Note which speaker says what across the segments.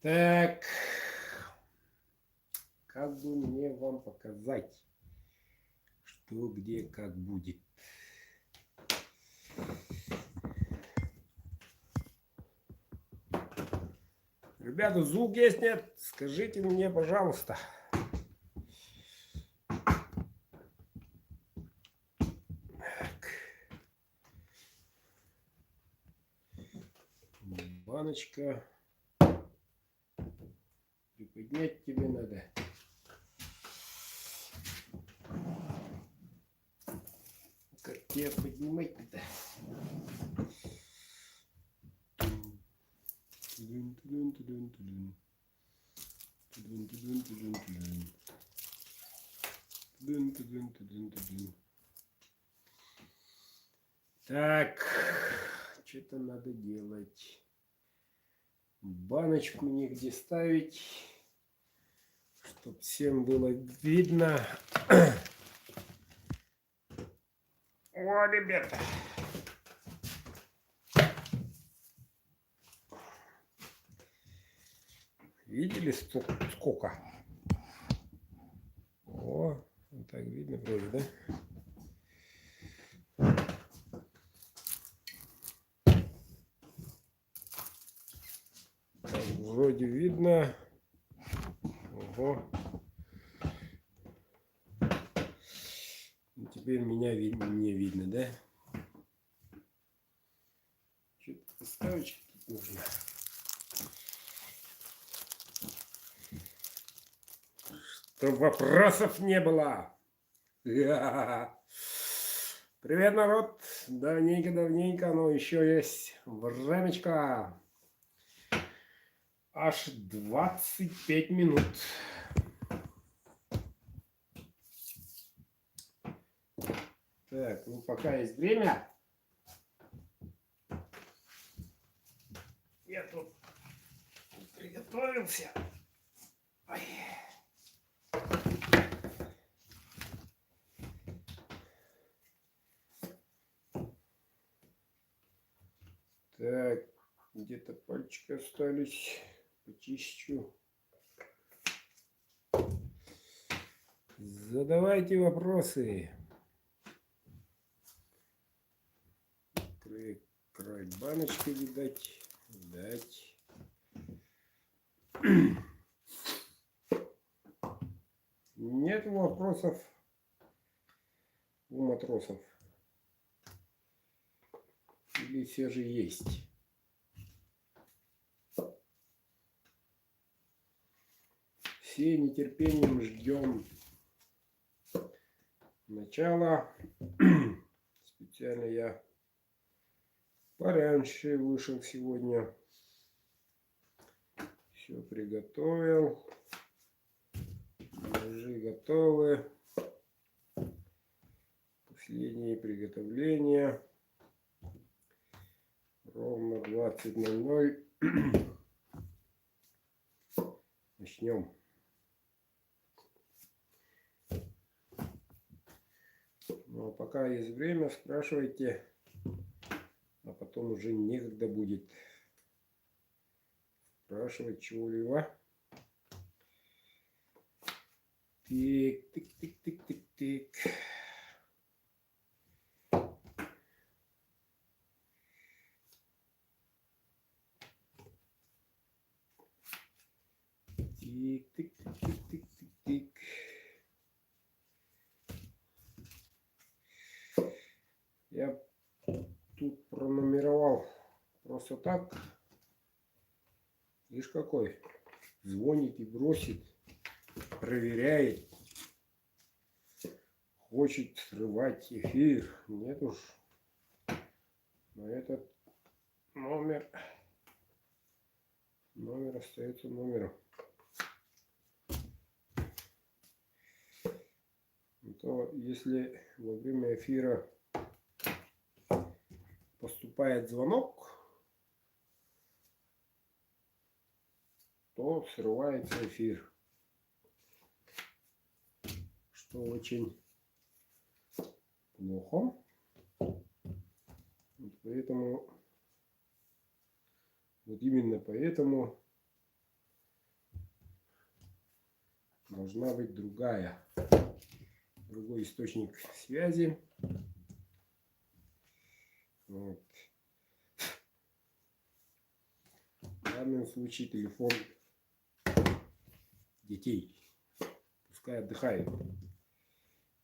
Speaker 1: Так, как бы мне вам показать, что где как будет. Ребята, звук есть, нет? Скажите мне, пожалуйста. Так. Баночка. Приподнять тебе надо. Как тебя поднимать-то? Так, что-то надо делать. Баночку негде ставить, чтобы всем было видно. О, ребята. Видели сколько? О, вот так видно вроде, да? Так, вроде видно. Ого. Теперь меня не видно, да? Что-то поставочки тут нужно. Чтоб вопросов не было. Привет, народ. Давненько, но еще есть времечко. Аж 25 минут. Так, ну пока есть время. Я тут приготовился. Ой. Так, где-то пальчики остались. Почищу. Задавайте вопросы. Край баночки, видать. Нет вопросов у матросов. Или все же есть? Все нетерпением ждем начала. Специально я пораньше вышел сегодня. Все приготовил. Ножи готовы. Последние приготовления. Ровно 20:00. Начнем. Ну, а пока есть время, спрашивайте. А потом уже некогда будет спрашивать чего-либо. Тик-тик-тик-тик-тик-тик. Тик-тик-тик-тик-тик-тик. Я тут пронумеровал просто так. Видишь какой? Звонит и бросит. Проверяет. Хочет срывать эфир. Нет уж. Но этот номер остается номером. То если во время эфира поступает звонок, то срывается эфир. Что очень плохо. Поэтому, вот именно поэтому должна быть другой источник связи. Вот. В данном случае телефон детей. Пускай отдыхают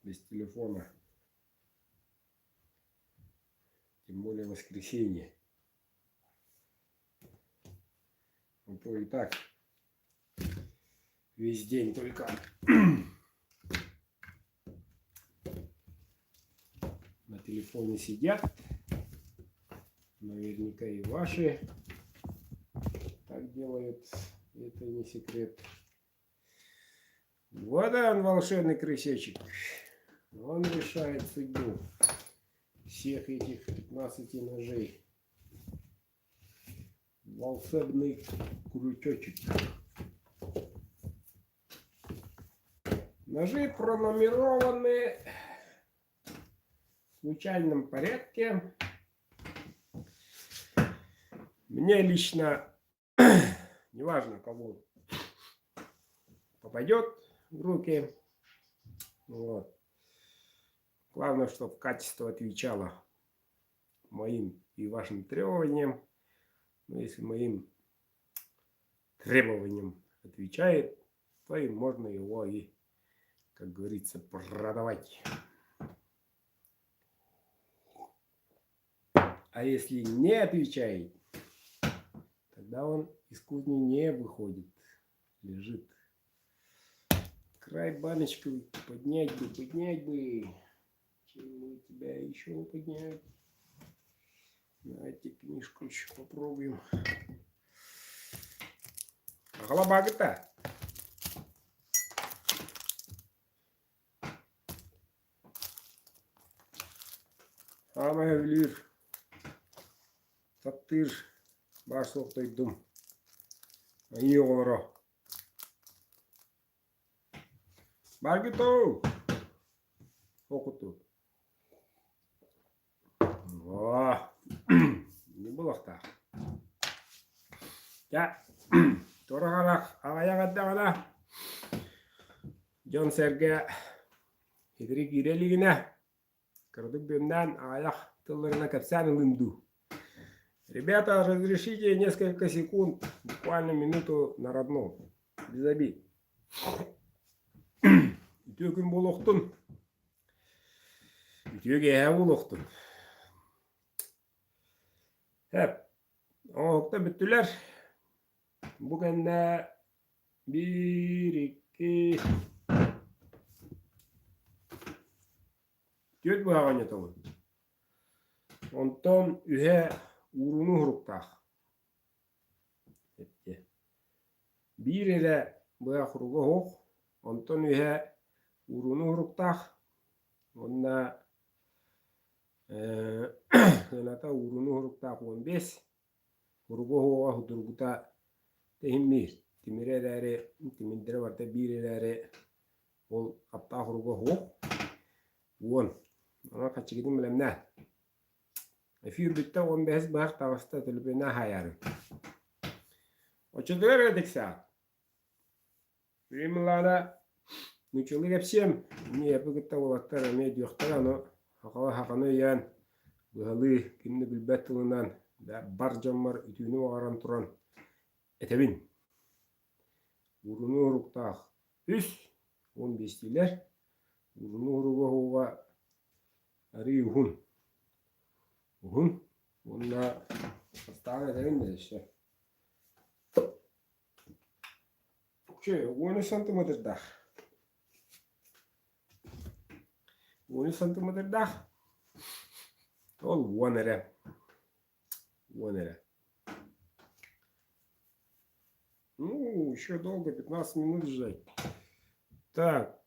Speaker 1: без телефона. Тем более воскресенье. Ну то и так весь день только на телефоне сидят. Наверняка и ваши так делают. Это не секрет. Вот он, волшебный крысячек. Он решает судьбу всех этих 15 ножей. Волшебный крючочек. Ножи пронумерованы в случайном порядке. Мне лично неважно, кому попадет в руки. Вот. Главное, чтобы качество отвечало моим и вашим требованиям. Но если моим требованиям отвечает, то и можно его и, как говорится, продавать. А если не отвечает, тогда он из кузни не выходит, лежит. Край баночку поднять бы. Чем тебя еще поднять? Давайте книжку еще попробуем. Голова-то. Ама Евлир. Таттыр. Башылық тойдым. Ай олары. Баргитоу. Оқыту. О, не болақта. Я, торағарақ, ағаяғаттағана. Джон Серге хитрик ирелигіне. Кырдык бемнан ағаяқ тылларына кәпсән ылынду. Ребята, разрешите несколько секунд, буквально минуту на родном. Без обид. Үтөкүн болуқтun. Үтөге ә болуқтun. Hep. Oğukta büttüler. Bugün de 1, 2, 4 bu hava netoğun. Ondan ühe urunu huruktağ. Bir ile bu hurugu hoğ. Ondan ühe urunu huruktağ. Onda Renata urunu huruktağ 15. Hurugu hoğa hudurguta tehimir. Timireleri, timindire varta bireleri ol apta hurugu hoğ. 10. Ona kaçı gidin bilem ne? Efir bitti 15 bağ tavasta tülübüne hayarı. Oçudur edik saat. Birimlana nüçülük hepsiyem. Ne yapı gitti olatlar ne diyorlar onu. Hakanı yan. Bıhalı kimni bilbet ılınan. Bar camlar ütüğünü ağaran turan. Etebin. Urunu uruktağ. Üst. 15 diler. Urunu urugu hoğa. Arı uhun. Uhun. Onunla hastane edelim de işte. 10 santimetre daha. 10 santimetre daha. Ol 1 lira. 1 lira. Ну, еще долго, 15 минут ждать. Так.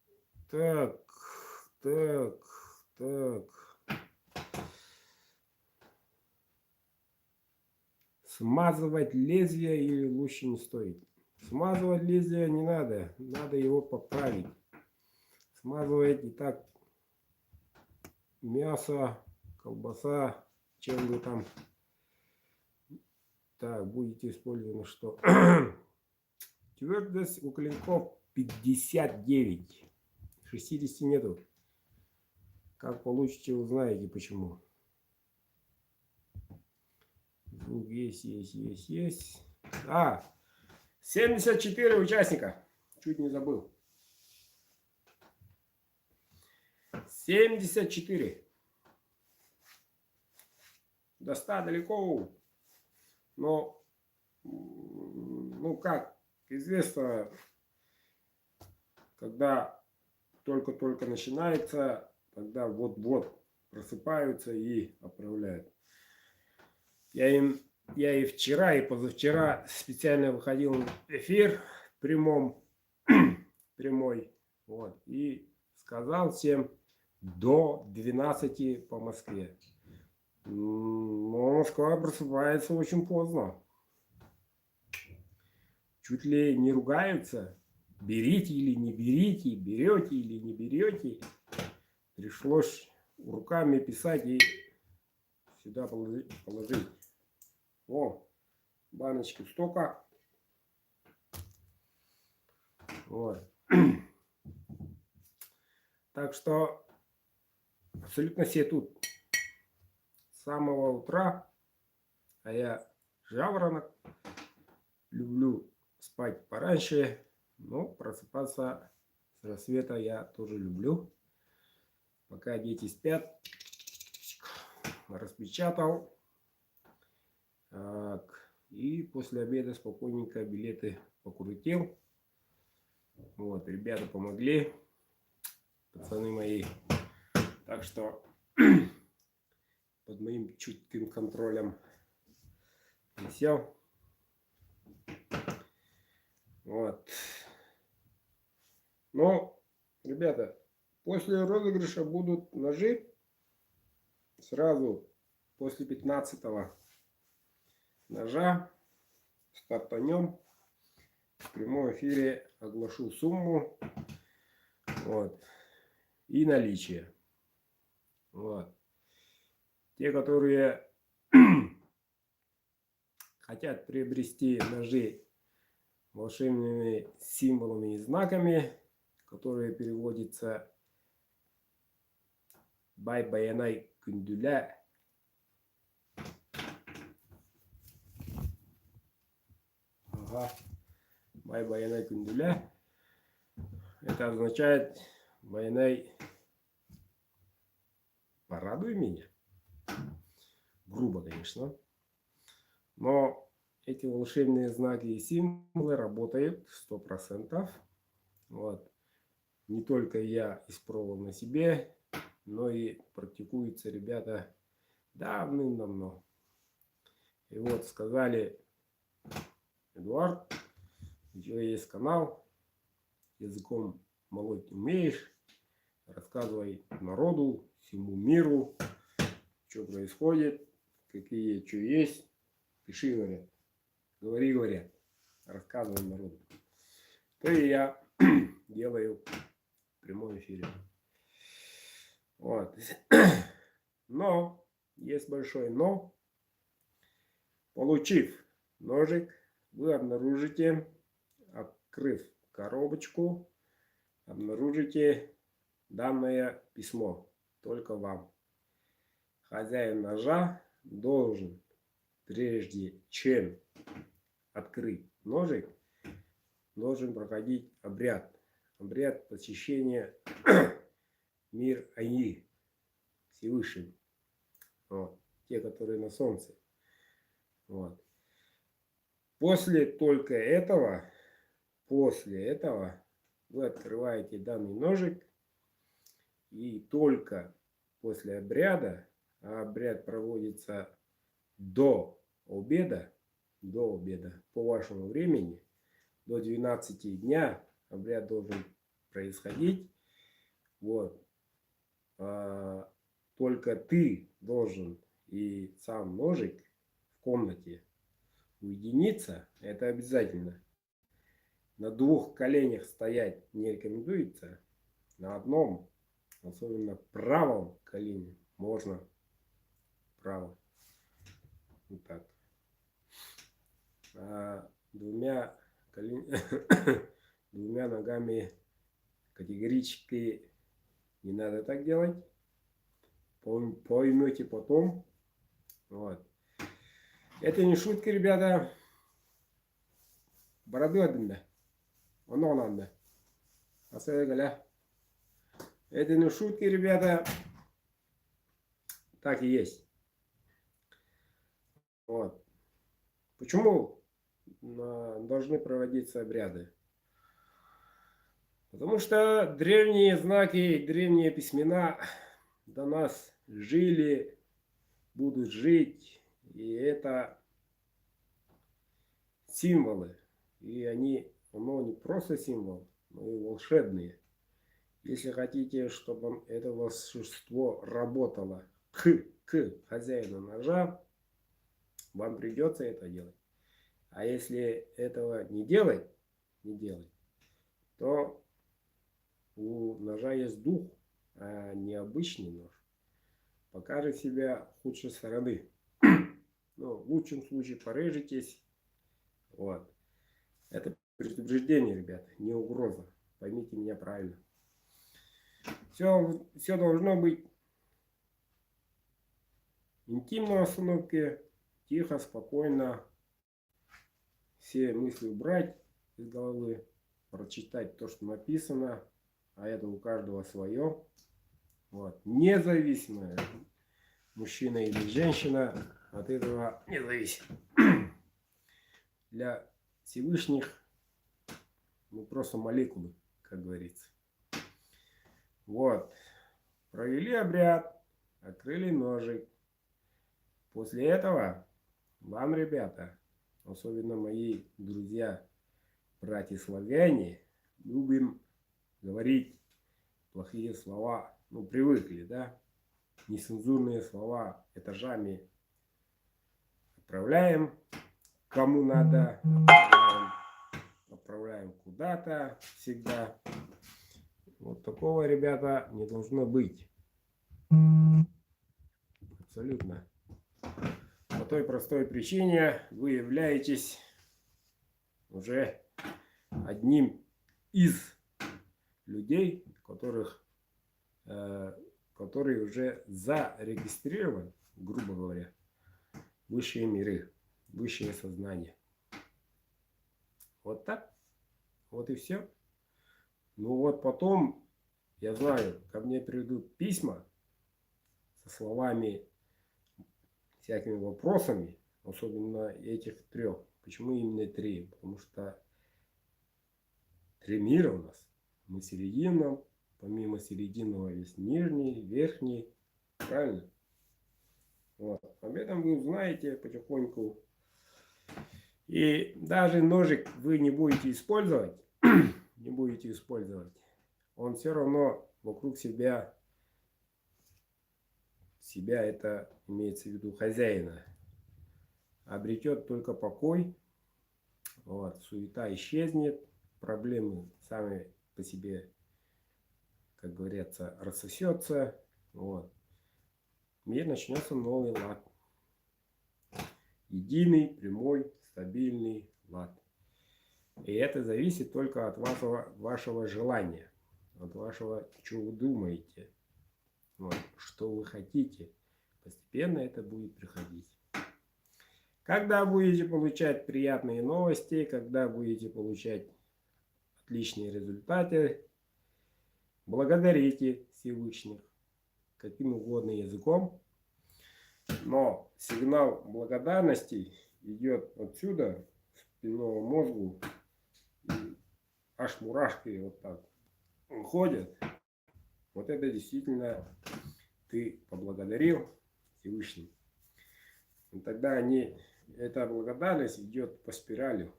Speaker 1: Смазывать лезвие или лучше не стоит? Смазывать лезвие не надо. Надо его поправить. Смазывать и так мясо, колбаса, чем вы там так будете использовать, что твердость у клинков 59. 60 нету. Как получите, узнаете почему. Звук есть. 74 участника. Чуть не забыл. 74. До 100 далеко. Но, ну как известно, когда только-только начинается, тогда вот-вот просыпаются и отправляют. Я и вчера, и позавчера специально выходил в эфир прямой, вот, и сказал всем до 12 по Москве. Но Москва просыпается очень поздно. Чуть ли не ругаются. Берите или не берите, берете или не берете. Пришлось руками писать и сюда положить. О, баночки столько. Вот. Так что абсолютно все тут с самого утра. А я жаворонок. Люблю спать пораньше. Но просыпаться с рассвета я тоже люблю. Пока дети спят. Распечатал. Так. И после обеда спокойненько билеты покрутил. Вот, ребята помогли. Пацаны мои. Так что под моим чутким контролем висел. Вот. Но, ребята, после розыгрыша будут ножи. Сразу после 15-го ножа стартанем. В прямом эфире оглашу сумму. Вот. И наличие. Вот. Те, которые хотят приобрести ножи волшебными символами и знаками, которые переводятся Бай Баянай Кундуля. Бай Баянай Кундуля. Это означает Баянай, порадуй меня. Грубо, конечно. Но эти волшебные знаки и символы работают 100%. Вот. Не только я испробовал на себе, но и практикуются ребята давным-давно. И вот сказали: Эдуард, у тебя есть канал, языком молоть умеешь, рассказывай народу, всему миру, что происходит, какие что есть. Пиши, говорят. Говори, говорят. Рассказывай народу. То и я делаю в прямом эфире. Вот. Но, есть большое но. Получив ножик, вы обнаружите, открыв коробочку, обнаружите данное письмо. Только вам. Хозяин ножа должен, прежде чем открыть ножик, должен проходить обряд. Обряд посещения мир Айи, Всевышний. Вот. Те, которые на солнце. Вот. После этого вы открываете данный ножик, и только после обряда, а обряд проводится до обеда по вашему времени, до 12 дня обряд должен происходить. Вот. Только ты должен и сам ножик в комнате уединиться. Это обязательно. На 2 коленях стоять не рекомендуется. На одном, особенно правом колене, можно. Право. Вот так. А 2 двумя ногами категорически не надо так делать. Поймете потом. Вот. Это не шутки, ребята. Бороду отдында. Оно надо. Это не шутки, ребята. Так и есть. Вот. Почему должны проводиться обряды? Потому что древние знаки, древние письмена до нас жили, будут жить. И это символы. И оно не просто символ, но и волшебные. Если хотите, чтобы это волшебство работало к хозяину ножа, вам придется это делать. А если этого не делать, то у ножа есть дух, а не обычный нож. Покажет себя худшей стороны. Ну, в лучшем случае порежетесь. Вот. Это предупреждение, ребята, не угроза. Поймите меня правильно. Все должно быть в интимной обстановке, тихо, спокойно. Все мысли убрать из головы, прочитать то, что написано, а это у каждого свое. Вот. Независимо, мужчина или женщина, от этого не зависит. Для Всевышних мы просто молекулы, как говорится. Вот. Провели обряд, открыли ножик. После этого вам, ребята, особенно мои друзья, братья-славяне, любим говорить плохие слова. Ну, привыкли, да? Нецензурные слова этажами отправляем кому надо, отправляем куда-то всегда. Вот такого, ребята, не должно быть. Абсолютно. По той простой причине вы являетесь уже одним из людей, который уже зарегистрирован, грубо говоря, высшие миры, высшее сознание. Вот так. Вот и все. Ну вот потом, я знаю, ко мне придут письма со словами, всякими вопросами, особенно этих трех. Почему именно три? Потому что три мира у нас. Мы середина, помимо серединного есть нижний, верхний. Правильно? Вот. Об этом вы узнаете потихоньку. И даже ножик вы не будете использовать, он все равно вокруг себя это имеется в виду хозяина, обретет только покой. Вот. Суета исчезнет, проблемы сами по себе, как говорится, рассосется. Вот. Мир начнется новый лад. Единый, прямой, стабильный лад. И это зависит только от вашего желания, от вашего, что вы думаете, вот, что вы хотите. Постепенно это будет приходить. Когда будете получать приятные новости, когда будете получать отличные результаты, благодарите Всевышних каким угодно языком. Но сигнал благодарности идет отсюда, с спинного мозгу, и аж мурашки вот так ходят. Вот это действительно ты поблагодарил Всевышний. И тогда эта благодарность идет по спирали,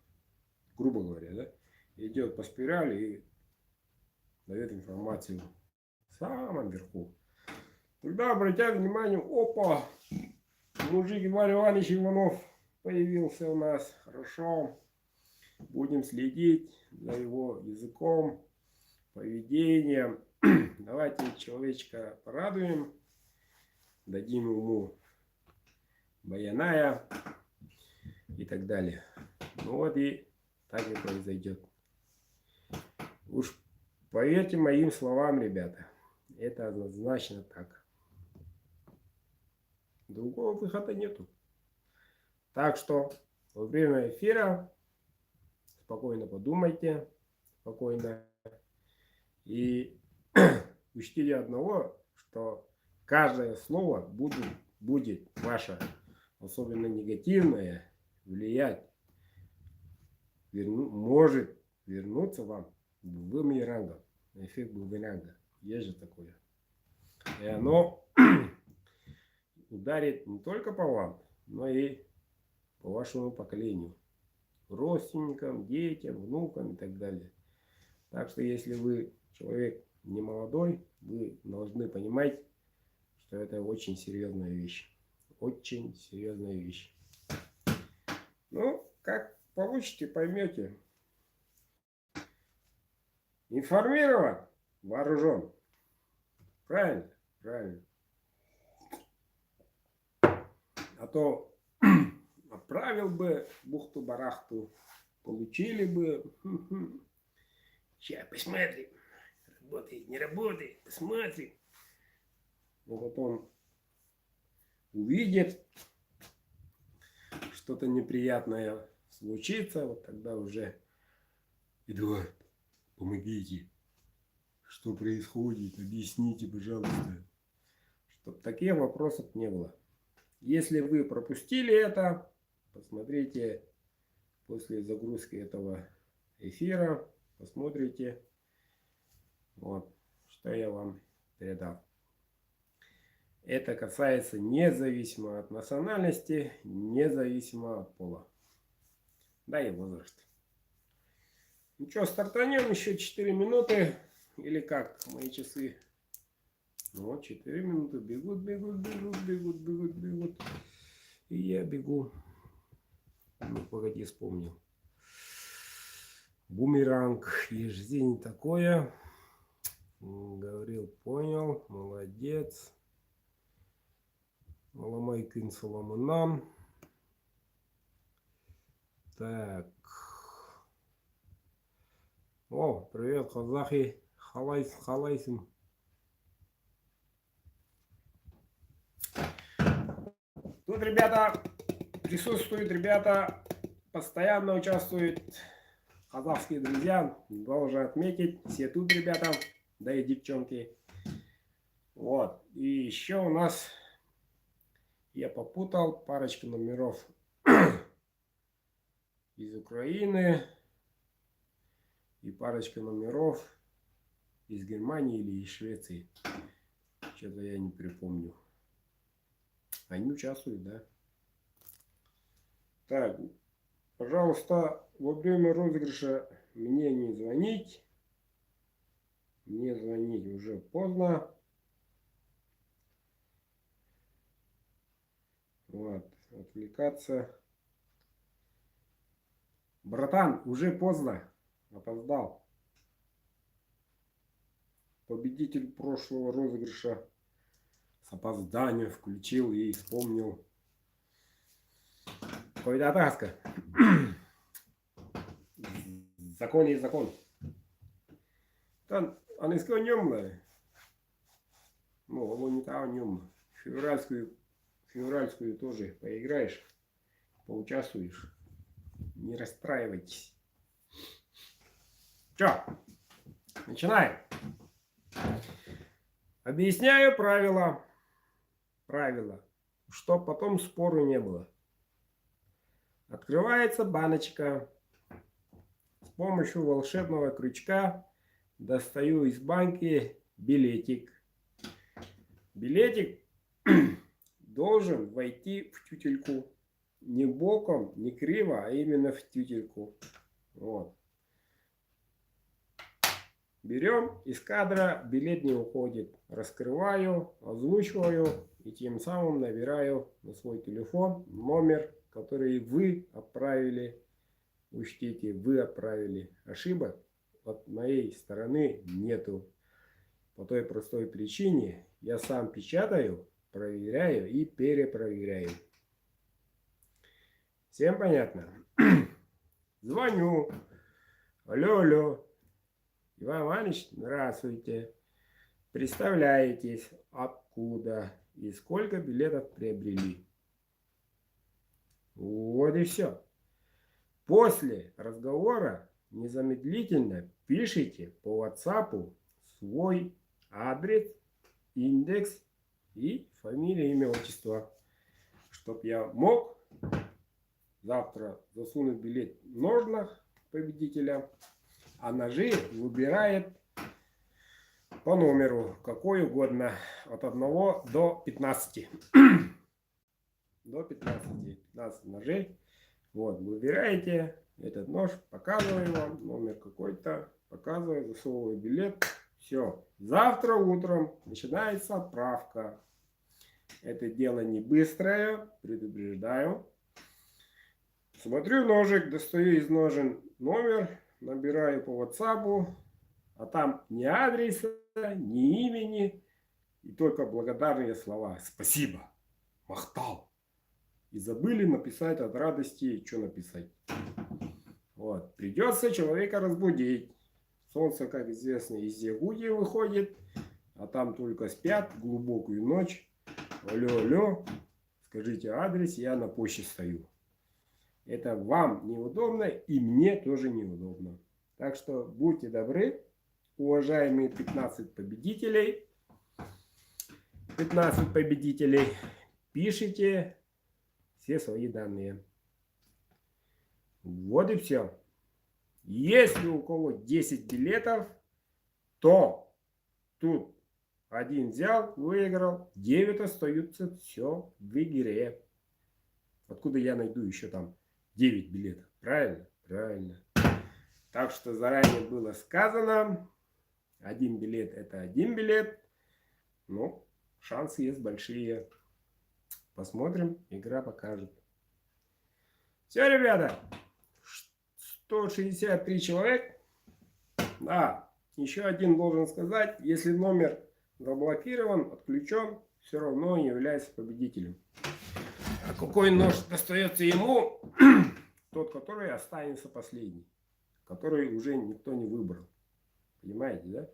Speaker 1: грубо говоря, да? Идет по спирали и дает информацию в самом верху. Тогда обратят внимание, опа, мужик Иван Иванович Иванов появился у нас. Хорошо. Будем следить за его языком, поведением. Давайте человечка порадуем. Дадим ему баяная и так далее. Ну вот и так и произойдет. Уж поверьте моим словам, ребята. Это однозначно так. Другого выхода нету. Так что во время эфира спокойно подумайте, спокойно. И учтите одного, что каждое слово будет ваше, особенно негативное, влиять, может вернуться вам в бумерангом, эффект бумеранга. Есть же такое. И оно ударит не только по вам, но и по вашему поколению, родственникам, детям, внукам и так далее. Так что если вы человек не молодой, вы должны понимать, что это очень серьезная вещь. Очень серьезная вещь. Ну, как получите, поймете. Информирован, вооружен. Правильно? Правильно. А то отправил бы бухту-барахту, получили бы. Сейчас посмотрим. Работает, не работает, посмотрим. Но потом увидит, что-то неприятное случится, вот тогда уже: Эдуард, помогите. Что происходит? Объясните, пожалуйста. Чтобы таких вопросов не было. Если вы пропустили это, посмотрите после загрузки этого эфира, посмотрите, вот, что я вам передал. Это касается независимо от национальности, независимо от пола, да и возраста. Ну что, стартанем еще 4 минуты, или как мои часы? Ну вот 4 минуты, бегут, бегут, бегут, бегут, бегут, бегут. И я бегу. Ну, погоди, вспомнил. Бумеранг, ежедень такое. Говорил, понял, молодец. Маламайкин Соломонам. Так. О, привет, казахи. Халайсим. Тут ребята присутствуют, ребята постоянно участвуют. Казахские друзья, должен отметить, все тут ребята, да и девчонки. Вот, и еще у нас, я попутал парочку номеров из Украины и парочка номеров из Германии или из Швеции. Что-то я не припомню. Они участвуют, да? Так, пожалуйста, во время розыгрыша мне не звонить. Мне звонить уже поздно. Вот, отвлекаться. Братан, уже поздно. Опоздал. Победитель прошлого розыгрыша с опозданием включил и вспомнил. Койдатаска. Закон есть закон. Там английского нёмно. Ну, его не там нёмно. Февральскую тоже поиграешь, поучаствуешь. Не расстраивайтесь. Чё? Начинаем. Объясняю правила. Правила. Чтоб потом спору не было. Открывается баночка. С помощью волшебного крючка достаю из банки билетик. Билетик должен войти в тютельку. Не боком, не криво, а именно в тютельку. Вот. Берем из кадра, билет не уходит. Раскрываю, озвучиваю и тем самым набираю на свой телефон номер, который вы отправили. Учтите, вы отправили. Ошибок от моей стороны нету. По той простой причине, я сам печатаю, проверяю и перепроверяю. Всем понятно? Звоню. Алло, алло. Иван Иванович, здравствуйте. Представляетесь, откуда и сколько билетов приобрели. Вот и все. После разговора незамедлительно пишите по WhatsApp свой адрес, индекс и фамилия, имя, отчество, чтоб я мог завтра засунуть билет в ножнах победителя, а ножи выбирает по номеру, какой угодно, от 1 до 15. До 15 ножей. Вот, выбираете этот нож, показываю вам, номер какой-то, показываю, засовываю билет. Все, завтра утром начинается отправка. Это дело не быстрое, предупреждаю. Смотрю ножик, достаю из ножен номер, набираю по WhatsApp, а там ни адреса, ни имени, и только благодарные слова. Спасибо, махтал. И забыли написать от радости, что написать. Вот. Придется человека разбудить. Солнце, как известно, из Ягудии выходит, а там только спят глубокую ночь. Алло, алло, скажите адрес, я на почте стою. Это вам неудобно и мне тоже неудобно. Так что будьте добры, уважаемые 15 победителей. 15 победителей. Пишите все свои данные. Вот и все. Если у кого 10 билетов, то тут один взял, выиграл, 9 остаются, все в игре. Откуда я найду еще там 9 билетов? Правильно? Правильно. Так что заранее было сказано, один билет это один билет. Но шансы есть большие. Посмотрим, игра покажет. Все, ребята. 163 человек. Да, еще один должен сказать, если номер заблокирован, отключен, все равно не является победителем. А какой нож достается ему? Тот, который останется последний. Который уже никто не выбрал. Понимаете, да?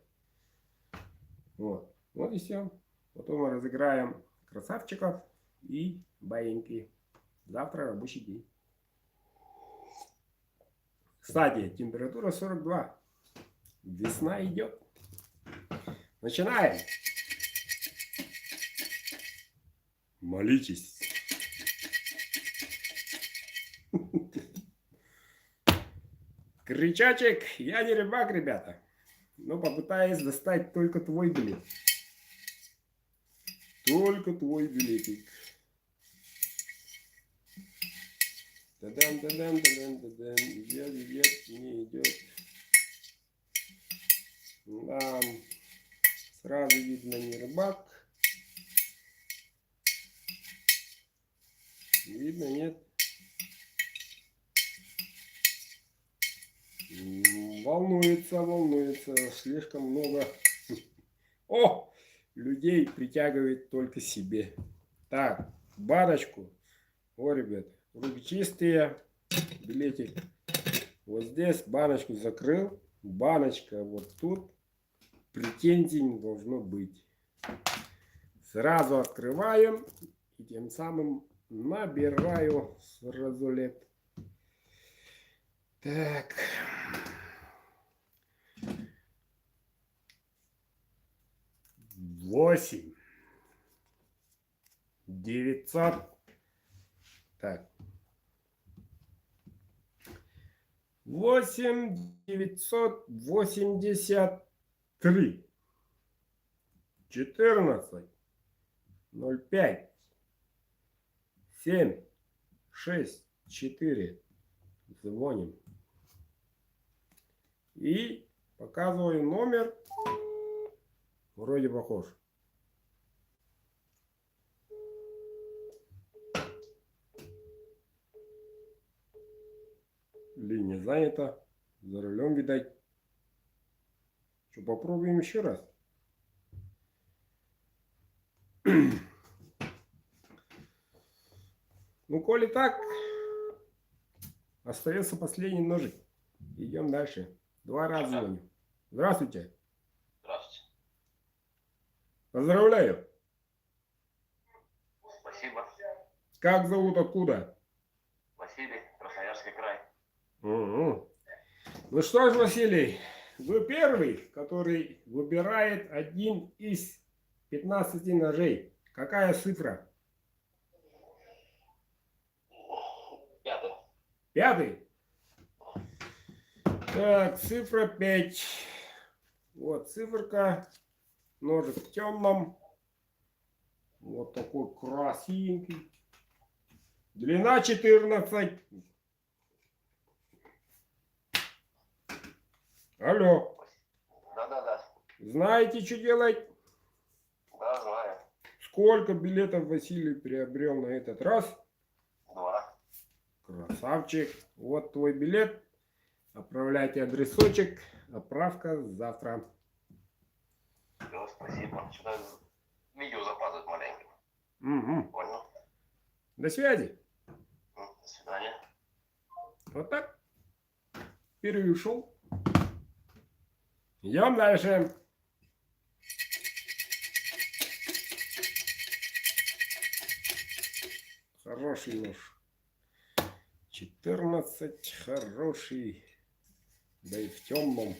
Speaker 1: Вот. Вот и все. Потом мы разыграем красавчиков и баиньки. Завтра рабочий день. Кстати, температура 42. Весна идет. Начинаем. Молитесь. Кричачек, я не рыбак, ребята. Но попытаюсь достать только твой билет. Только твой билетик. Тадам, тадам, тадам, тадам. Идет, идет, не идет. Да. Сразу видно не рыбак. Видно, нет. Волнуется, волнуется. Слишком много. О! Людей притягивает только себе. Так, баночку. О, ребят, руки чистые. Билетик вот здесь. Баночку закрыл. Баночка вот тут. Претензий не должно быть. Сразу открываем. И тем самым набираю сразу лет. Так. Восемь. 900. Так. 8 983. 14. 05. 7. 6. 4. Звоним. И показываю номер. Вроде похож. Линия занята. За рулем, видать. Что, попробуем еще раз. Ну, коли так, остается последний ножик. Идем дальше. 2 раза звоним. Здравствуйте.
Speaker 2: Здравствуйте.
Speaker 1: Поздравляю.
Speaker 2: Спасибо.
Speaker 1: Как зовут, откуда?
Speaker 2: Василий, Красноярский край.
Speaker 1: Угу. Ну что ж, Василий, вы первый, который выбирает один из 15 ножей. Какая цифра?
Speaker 2: 5.
Speaker 1: Пятый. Так, цифра 5. Вот циферка. Ножик в темном. Вот такой красивенький. Длина 14. Алло.
Speaker 2: Да.
Speaker 1: Знаете, что делать?
Speaker 2: Да, знаю.
Speaker 1: Сколько билетов Василий приобрел на этот раз?
Speaker 2: 2.
Speaker 1: Красавчик. Вот твой билет. Отправляйте адресочек. Отправка завтра.
Speaker 2: Все, спасибо. Что-то видео запаздывает маленько.
Speaker 1: Угу.
Speaker 2: Понял.
Speaker 1: До связи.
Speaker 2: До свидания.
Speaker 1: Вот так. Перешел. Идем дальше. Хороший нож. 14. Хороший. Да и в темном.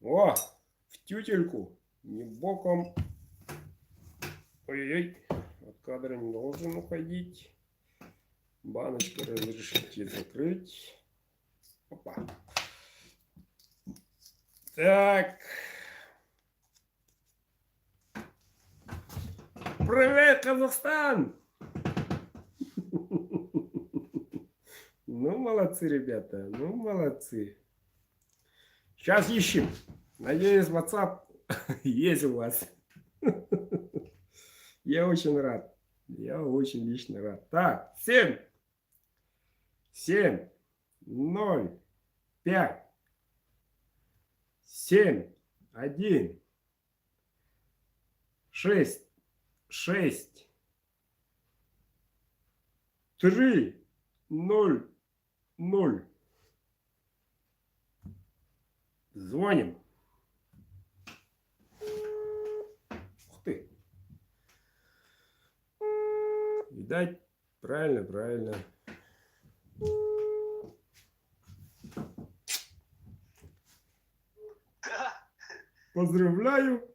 Speaker 1: О, в тютельку. Не боком. Ой-ой-ой. От кадра не должен уходить. Баночку разрешите закрыть. Опа. Так. Привет, Казахстан! Ну, молодцы, ребята. Ну, молодцы. Сейчас ищем. Надеюсь, WhatsApp есть у вас. Я очень рад. Я очень лично рад. Так, 7, 0, 5, 7, 1, 6, 3, 0, 0. Звоним. Ух ты. Видать, правильно.
Speaker 2: Да,
Speaker 1: Поздравляю.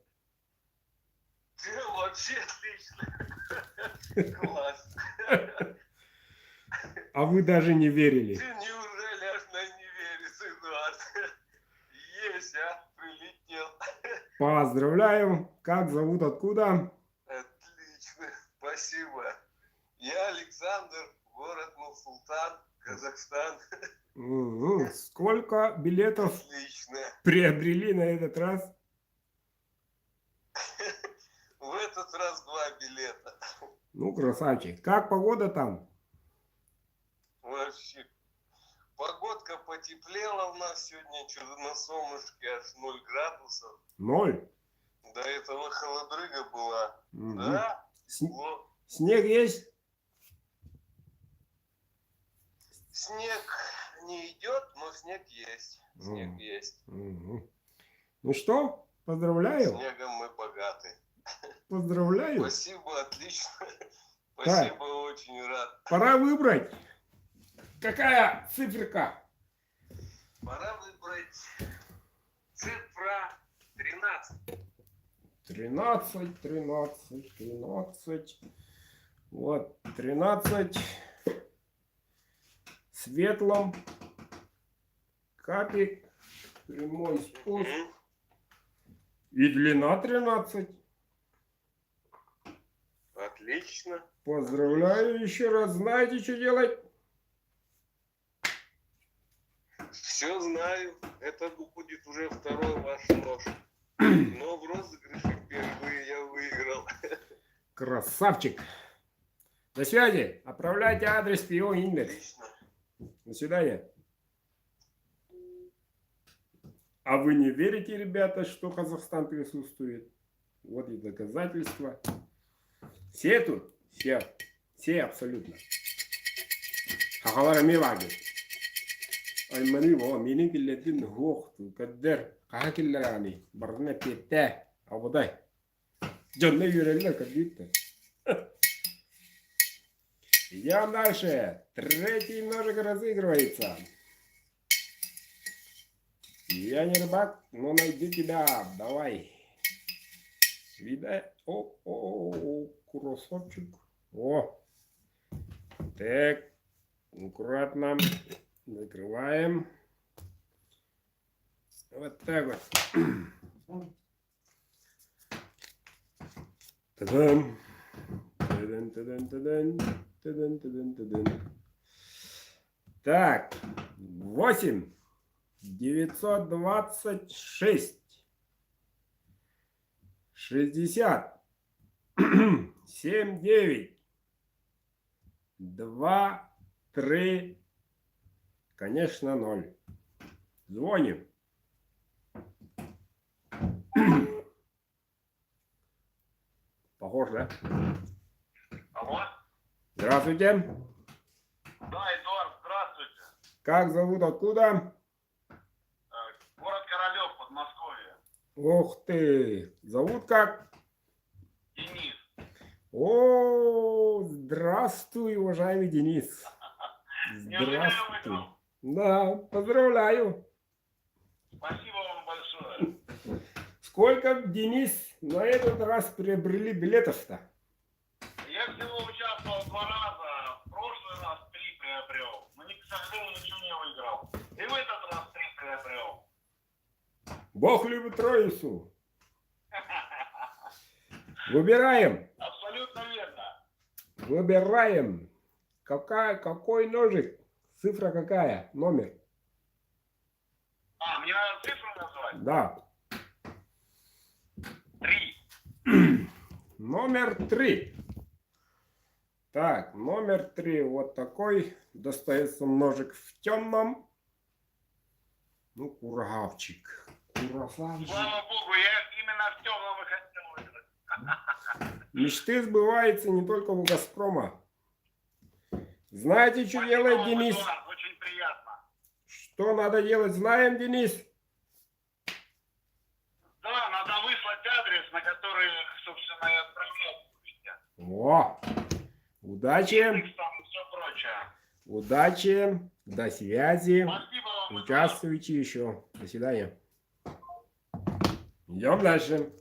Speaker 2: вообще отлично. Класс.
Speaker 1: А вы даже не верили.
Speaker 2: Неужели аж на не верится, Эдуард? Есть, а? Прилетел.
Speaker 1: Поздравляю. Как зовут, откуда?
Speaker 2: Отлично, спасибо. Я Александр, город Нур-Султан, Казахстан.
Speaker 1: Сколько билетов
Speaker 2: Отлично.
Speaker 1: приобрели на этот раз?
Speaker 2: В этот раз 2 билета.
Speaker 1: Ну, красавчик. Как погода там?
Speaker 2: Вообще. Погодка потеплела у нас сегодня, что-то на солнышке аж 0 градусов.
Speaker 1: 0.
Speaker 2: До этого холодрыга была.
Speaker 1: Угу.
Speaker 2: Да? Тепло.
Speaker 1: Снег есть?
Speaker 2: Снег не идет, но снег есть. Снег есть.
Speaker 1: Угу. Ну что, поздравляю.
Speaker 2: Снегом мы богаты.
Speaker 1: Поздравляю.
Speaker 2: Спасибо, отлично. Спасибо,
Speaker 1: Так.
Speaker 2: очень рад.
Speaker 1: Пора выбрать. Какая циферка?
Speaker 2: Пора выбрать цифра 13.
Speaker 1: 13. Вот, 13. Светлом. Капик. Прямой спуск. И длина 13.
Speaker 2: Отлично.
Speaker 1: Поздравляю еще раз. Знаете, что делать?
Speaker 2: Все знаю. Это будет уже второй ваш нож. Но в розыгрыше впервые я выиграл.
Speaker 1: Красавчик. До связи. Отправляйте адрес ПИО Индекс.
Speaker 2: Отлично.
Speaker 1: До свидания. А вы не верите, ребята, что Казахстан присутствует? Вот и доказательства. Все тут? Все абсолютно. Хахалара Миваги. Ay mani bo minin killetin hoqtu kadder qaha killarani barna tetta abuday janna yüreliler kadditte. Идем дальше. Третий ножик разыгрывается. Я не рыбак, но найди тебя. Давай. Видай. О, курсорчик. О. Так. Аккуратно. Закрываем. Вот так вот. Та-дам. Та-дан, та-дан, та-дан. Та-дан, та-дан, та-дан. Так. 8. 926. 60. 7, 9. 2, 3. Конечно, 0. Звоним. Похож, да?
Speaker 2: Алло?
Speaker 1: Здравствуйте.
Speaker 2: Да, Эдуард, здравствуйте.
Speaker 1: Как зовут, откуда?
Speaker 2: Город Королев, Подмосковье.
Speaker 1: Ух ты. Зовут как?
Speaker 2: Денис.
Speaker 1: О, здравствуй, уважаемый Денис.
Speaker 2: Неужели я
Speaker 1: Здравствуй.
Speaker 2: выиграл?
Speaker 1: Да, поздравляю.
Speaker 2: Спасибо вам большое.
Speaker 1: Сколько, Денис, на этот раз приобрели билетов-то?
Speaker 2: Я всего участвовал 2 раза, в прошлый раз 3 приобрел, но, к сожалению, ничего не выиграл. И в этот раз 3 приобрел.
Speaker 1: Бог любит Троицу. Выбираем.
Speaker 2: Абсолютно верно.
Speaker 1: Выбираем. Какой ножик? Цифра какая? Номер?
Speaker 2: Мне надо цифру назвать?
Speaker 1: Да.
Speaker 2: 3.
Speaker 1: Номер 3. Так, номер 3. Вот такой. Достается ножик в темном. Ну, курагавчик. Красавчик.
Speaker 2: Слава богу, я именно в темном и хотел выиграть.
Speaker 1: Мечты сбываются не только у Газпрома. Знаете, что
Speaker 2: Спасибо
Speaker 1: делает
Speaker 2: вам,
Speaker 1: Денис?
Speaker 2: Эдуард, очень приятно.
Speaker 1: Что надо делать, знаем, Денис?
Speaker 2: Да, надо выслать адрес, на который, собственно, и отправлял.
Speaker 1: О, удачи,
Speaker 2: Там и все прочее.
Speaker 1: удачи, до связи.
Speaker 2: Спасибо вам, Эдуард.
Speaker 1: Участвуйте еще. До свидания. Идем дальше.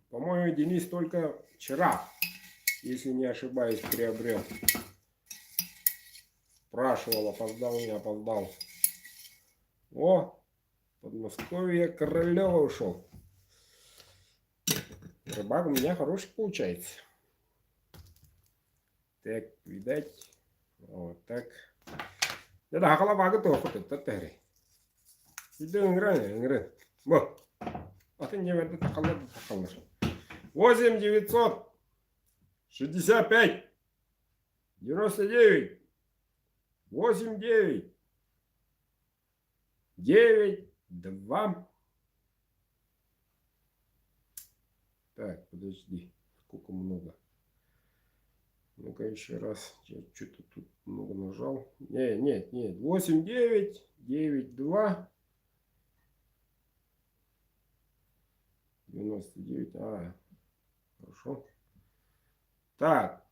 Speaker 1: По-моему, Денис только вчера, если не ошибаюсь, приобрел. Спрашивал, опоздал, не опоздал. О, Подмосковье Королева ушел. Рыбак у меня хороший получается. Так, видать. Вот так. Это хахалабага тоже это тери. Иди играй. Во. А ты не верно тахалаб. 8 965 99 8 9 9 2. Так, подожди. Сколько много? Ну-ка еще раз. Я что-то тут много нажал. Нет. 8 9 9 2 99. Хорошо. Так.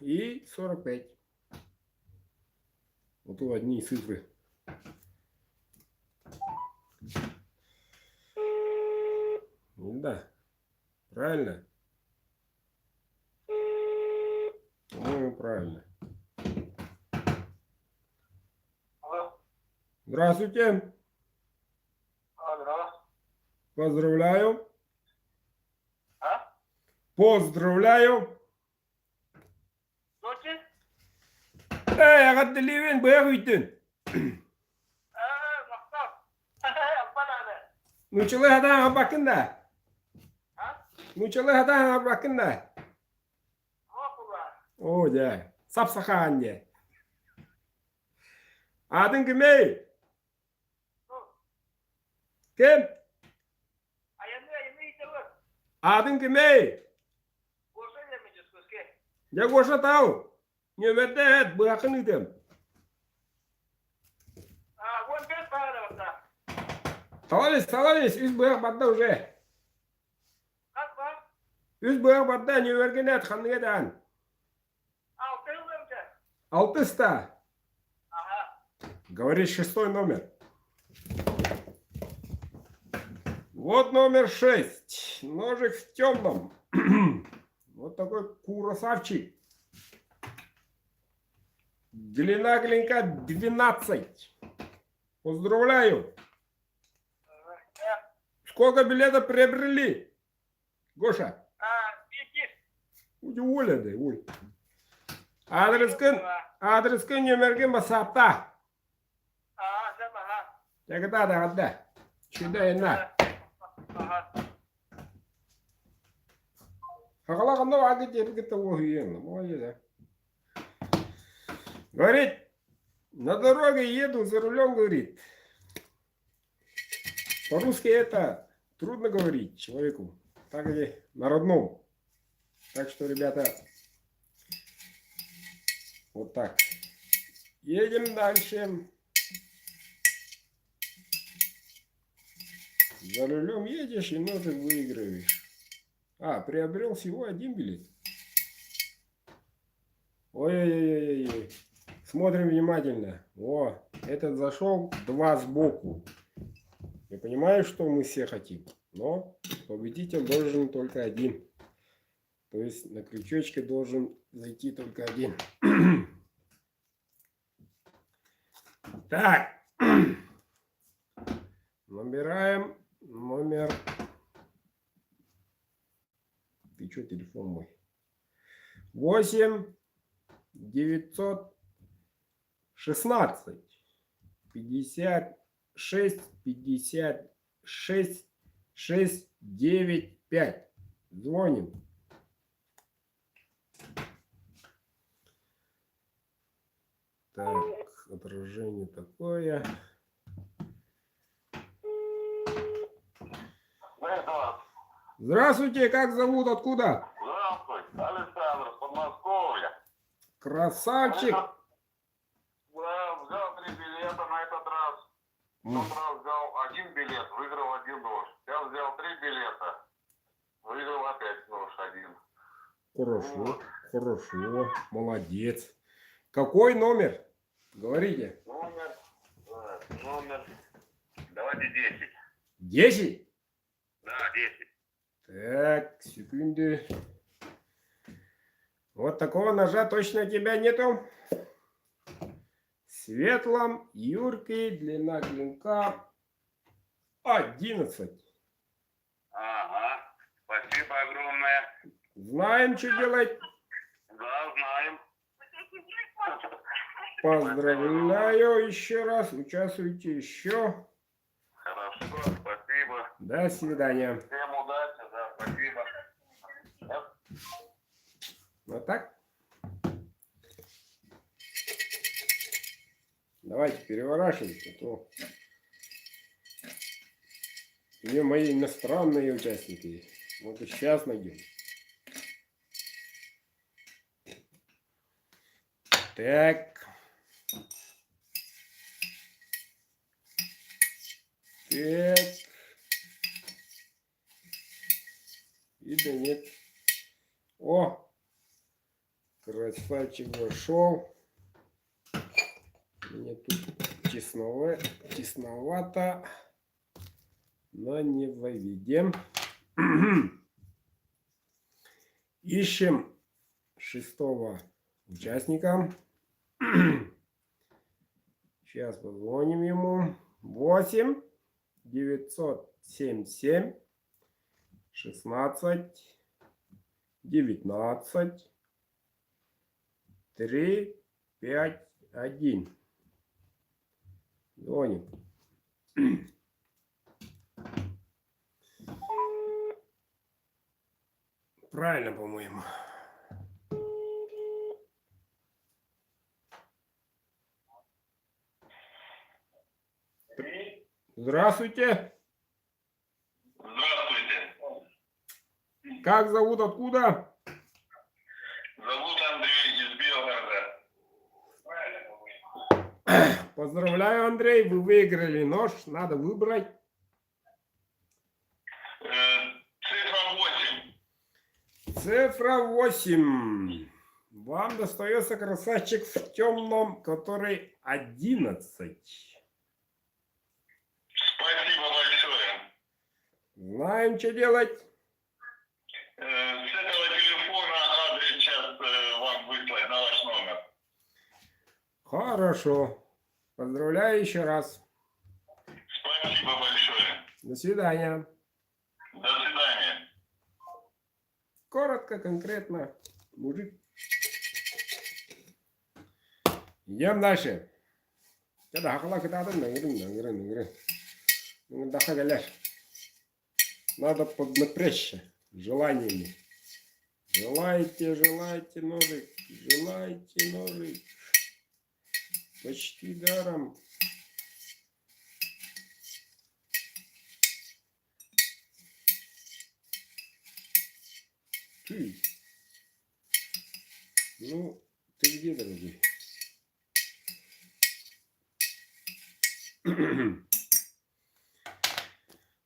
Speaker 1: И 45. Вот у одни цифры. Да. Правильно? По-моему, правильно.
Speaker 2: Алло.
Speaker 1: Здравствуйте.
Speaker 2: Алло.
Speaker 1: Поздравляю.
Speaker 2: А?
Speaker 1: Поздравляю.
Speaker 2: Кто ты?
Speaker 1: Ағаттылевен бұяқ үйттін.
Speaker 2: Мақтап. Албананы.
Speaker 1: Нучылы хатаға бақында.
Speaker 2: А?
Speaker 1: Нучылы хатаға бақында.
Speaker 2: Мақұла.
Speaker 1: О, да. Сап-сақаған де. Адың кімей? Кім?
Speaker 2: Аянны итеуі.
Speaker 1: Адың кімей?
Speaker 2: Осы елемеде
Speaker 1: Ya Goша tahu. Nyebetet berakan itu.
Speaker 2: Вот это.
Speaker 1: Salalis. Üz berak batta уже.
Speaker 2: Как вам?
Speaker 1: Üz berak batta nyebergenet kanıge dan.
Speaker 2: Алтын.
Speaker 1: Алтыста.
Speaker 2: Ага.
Speaker 1: Говорит 6 номер. Вот номер 6. Ножик в темном. Вот такой красавчик. Длина клинка 12. Поздравляю. Сколько билетов приобрели? Гоша. Оля, да, Оль. Адрес нөмерге масапта. Ягда да гадда. Сюда и на. Хакалаканда ваги тепкета вогиен. Молодец. Говорит, на дороге еду за рулем, говорит. По-русски это трудно говорить человеку, так и на родном. Так что, ребята, вот так. Едем дальше. За рулем едешь и ноты выигрываешь. Приобрел всего 1 билет. Ой-ой-ой-ой. Смотрим внимательно. О, этот зашел 2 сбоку. Я понимаю, что мы все хотим, но победитель должен только 1. То есть на крючочке должен зайти только 1. Так. Набираем номер. Ты что, телефон мой? 8 916 56 56 695. Звоним. Так, отражение такое. Здравствуйте, как зовут, откуда?
Speaker 2: Здравствуйте, Александр, с Подмосковья.
Speaker 1: Красавчик.
Speaker 2: Да, взял 3 билета на этот раз. В тот раз взял 1 билет, выиграл 1 нож. Сейчас взял 3 билета, выиграл опять нож 1.
Speaker 1: Хорошо, хорошо, молодец. Какой номер? Говорите.
Speaker 2: Номер, давайте 10.
Speaker 1: 10?
Speaker 2: Да, 10.
Speaker 1: Так, секунды. Вот такого ножа точно у тебя нету. В светлом Юрки, длина клинка 11.
Speaker 2: Ага, спасибо огромное.
Speaker 1: Знаем, что делать.
Speaker 2: Да, знаем.
Speaker 1: Поздравляю еще раз. Участвуйте еще.
Speaker 2: Хорошо, спасибо.
Speaker 1: До свидания.
Speaker 2: Всем удачи, да, спасибо.
Speaker 1: Вот так. Давайте переворачивайте, а то где мои иностранные участники. Вот и сейчас найдем. Так. Так. И да нет. О! Красавчик вошел. Мне тут тесновато. Но не выведем. Ищем 6-го участника. Сейчас позвоним ему. 8 977 16 19 3 5 1. Звоним. Правильно, по-моему. Здравствуйте.
Speaker 2: Здравствуйте.
Speaker 1: Как зовут, откуда?
Speaker 2: Зовут Андрей из Белгорода.
Speaker 1: Поздравляю, Андрей, вы выиграли нож. Надо выбрать.
Speaker 2: Цифра 8.
Speaker 1: Цифра 8. Вам достается красавчик в темном, который 11.
Speaker 2: Спасибо большое.
Speaker 1: Знаем, что делать.
Speaker 2: С этого телефона адрес сейчас вам выслать на ваш номер.
Speaker 1: Хорошо. Поздравляю еще раз.
Speaker 2: Спасибо большое.
Speaker 1: До свидания.
Speaker 2: До свидания.
Speaker 1: Коротко, конкретно. Мужик. Идем дальше. Надо поднапрячься желаниями. Желайте ножик. Желайте ножик. Почти даром. Ты. Ну, ты где, дорогой?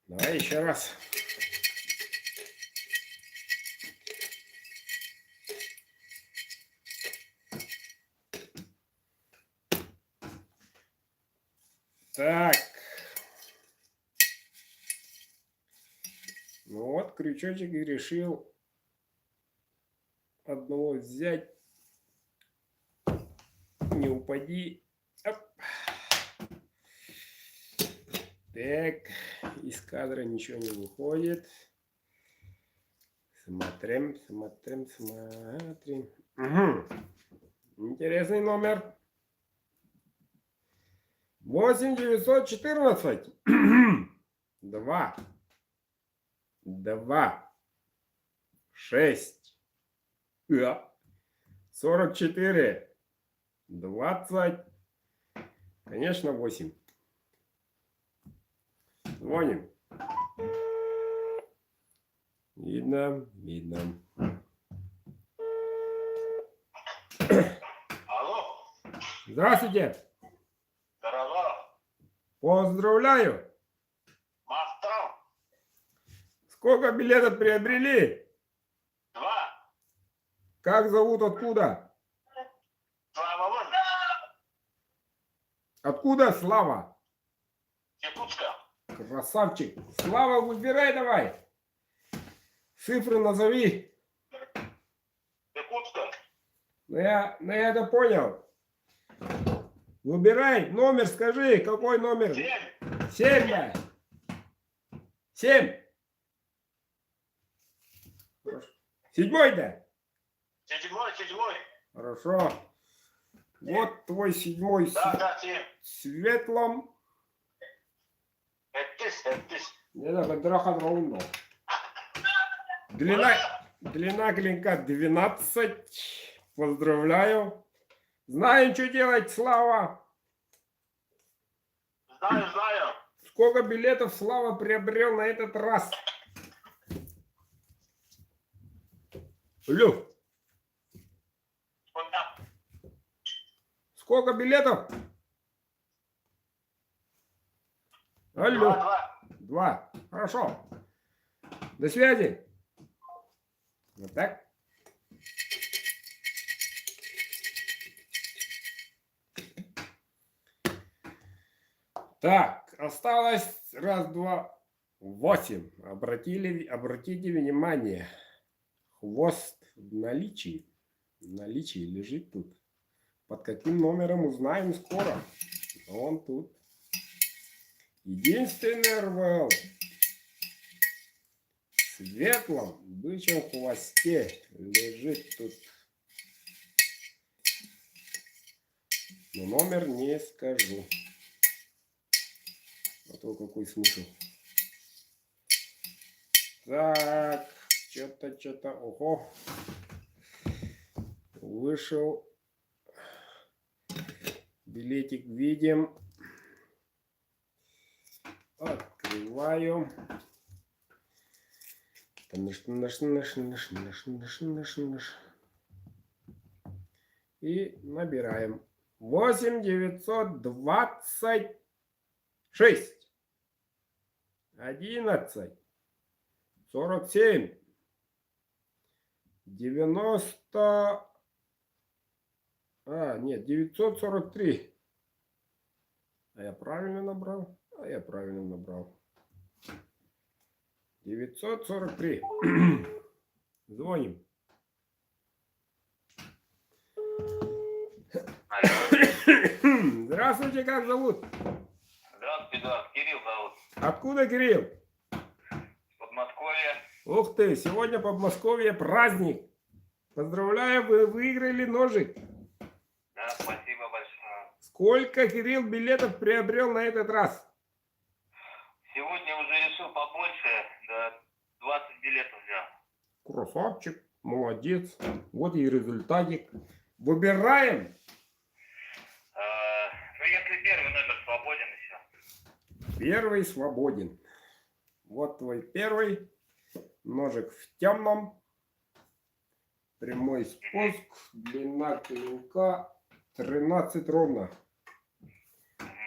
Speaker 1: Давай еще раз. Так. Ну вот, крючочек и решил одного взять. Не упади. Оп. Так, из кадра ничего не выходит. Смотрим. Угу. Интересный номер. 8914. 2. 6. 44. 20. Конечно, 8. Звоним. Видно.
Speaker 2: Алло.
Speaker 1: Здравствуйте.
Speaker 2: Здорово.
Speaker 1: Поздравляю.
Speaker 2: Мастер.
Speaker 1: Сколько билетов приобрели?
Speaker 2: 2.
Speaker 1: Как зовут, откуда?
Speaker 2: Слава Богу.
Speaker 1: Откуда Слава?
Speaker 2: Якутска.
Speaker 1: Красавчик. Слава, выбирай давай. Цифры назови.
Speaker 2: Якутска.
Speaker 1: Ну я это понял. Выбирай номер, скажи, какой номер?
Speaker 2: 7.
Speaker 1: 7, да. 7. Хорошо. 7, да.
Speaker 2: 7.
Speaker 1: Хорошо. Вот твой 7
Speaker 2: Да, 7.
Speaker 1: светлом.
Speaker 2: Это.
Speaker 1: Не надо, драхан раундо. Длина клинка 12. Поздравляю. Знаем, что делать, Слава.
Speaker 2: Знаю.
Speaker 1: Сколько билетов Слава приобрел на этот раз? Алло. Сколько билетов? Алло. 2. Хорошо. До связи. Вот так. Так, осталось 1, 2, 8. Обратите внимание. Хвост в наличии. В наличии лежит тут. Под каким номером узнаем скоро. Он тут. Единственный РВЛ в светлом бычьем хвосте лежит тут. Но номер не скажу. А то какой смысл. Так, что-то. Ого. Вышел. Билетик видим. Открываю. И набираем. 8 926. 11. 47. 90. Нет, 943. А я правильно набрал? А я правильно набрал. 943. Звоним.
Speaker 2: Алло.
Speaker 1: Здравствуйте, как зовут?
Speaker 2: Здравствуйте, да, Кирилл зовут.
Speaker 1: Откуда, Кирилл?
Speaker 2: Подмосковье.
Speaker 1: Ух ты, сегодня в Подмосковье праздник. Поздравляю, вы выиграли ножик.
Speaker 2: Да, спасибо большое.
Speaker 1: Сколько, Кирилл, билетов приобрел на этот раз?
Speaker 2: Сегодня уже решил побольше, да, 20 билетов взял.
Speaker 1: Красавчик, молодец. Вот и результатик. Выбираем.
Speaker 2: Ну, если первый номер свободен еще.
Speaker 1: Первый свободен. Вот твой первый. Ножик в темном. Прямой спуск. Длина клинка 13 ровно.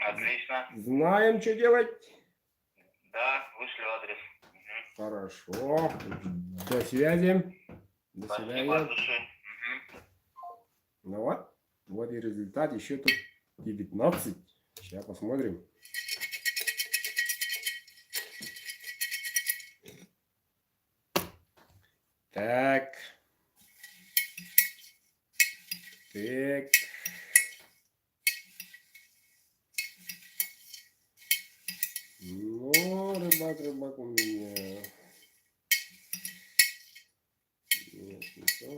Speaker 2: Отлично.
Speaker 1: Знаем, что делать.
Speaker 2: Да, вышлю адрес.
Speaker 1: Хорошо. До связи. До
Speaker 2: Спасибо от
Speaker 1: свидания.
Speaker 2: души.
Speaker 1: Ну вот. Вот и результат. Еще тут 19. Сейчас посмотрим. Так. Так. Ну, рыбак у меня. Нет, не то.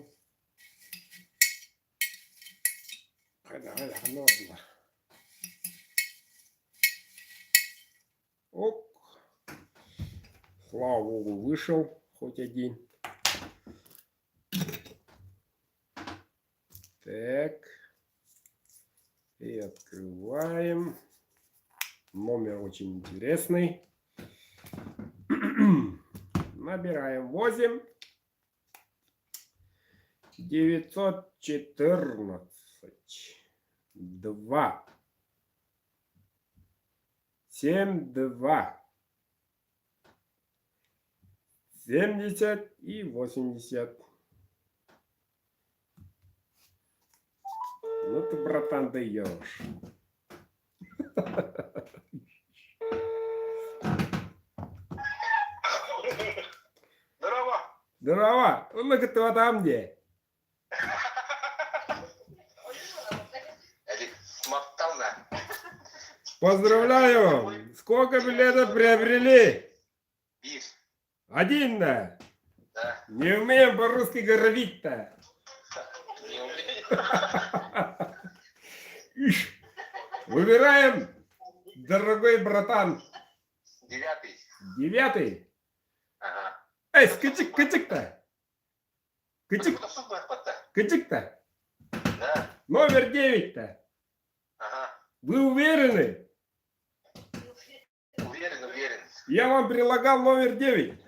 Speaker 1: Ладно. Оп. Слава богу, вышел хоть один. Так. И открываем. Номер очень интересный. Набираем 8 914 2 72 70 и 80. Ну ты, братан, даешь.
Speaker 2: Здорово.
Speaker 1: Здорово. Ну-ка ты вот там где?
Speaker 2: Эдик, смотал на.
Speaker 1: Поздравляю. Сколько билетов приобрели?
Speaker 2: Бис.
Speaker 1: Один, да.
Speaker 2: Да.
Speaker 1: Не умеем по-русски говорить-то.
Speaker 2: Не умею.
Speaker 1: Ишь. Выбираем, дорогой братан.
Speaker 2: 9.
Speaker 1: 9.
Speaker 2: Ага.
Speaker 1: Эй, кычик-то. Кычик-то.
Speaker 2: Да.
Speaker 1: Номер 9-то.
Speaker 2: Ага.
Speaker 1: Вы уверены?
Speaker 2: Уверен.
Speaker 1: Я вам прилагал номер 9.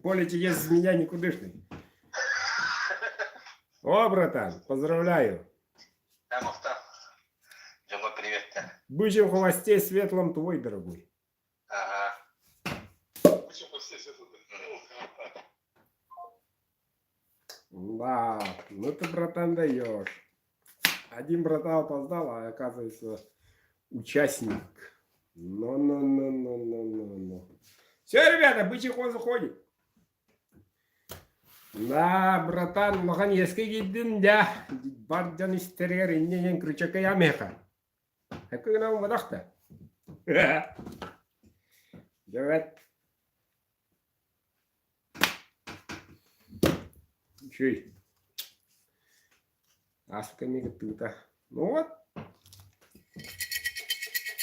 Speaker 1: Поле чудес из меня никудышный. О, братан, поздравляю.
Speaker 2: Там остав. Джамой, привет.
Speaker 1: Бычьем хвосте светлом твой, дорогой.
Speaker 2: Ага.
Speaker 1: Да, ну ты, братан, даешь. Один братан опоздал, а оказывается участник. Ну. Все, ребята, бычий хвост уходит. Да, братан, махан еске гиддин да. Барджан истерер иннен крючака ямеха. Какой нам водахта? Давай. Чуй. Асками готовы-то. Ну вот.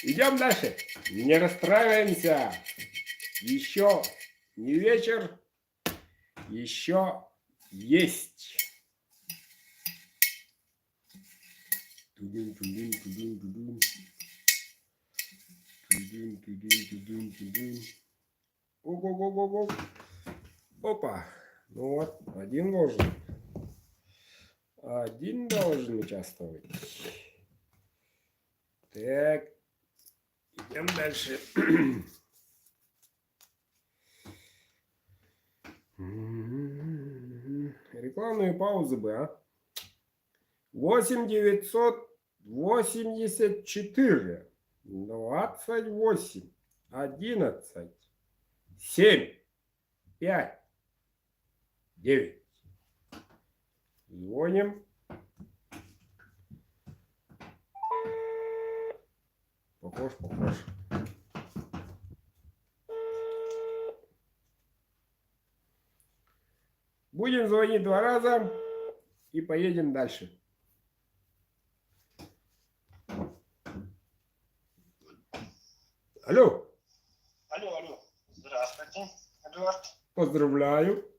Speaker 1: Идем дальше. Не расстраиваемся. Еще не вечер. Еще есть. Тудун. Ого. Опа. Ну вот, один ложный. Один должен участвовать. Так. Идем дальше. Рекламные паузы бы, а? 8 984 28 11 7 5 9. Звоним. Похож. Будем звонить 2 раза и поедем дальше. Алло.
Speaker 3: Алло. Здравствуйте, Эдуард.
Speaker 1: Поздравляю.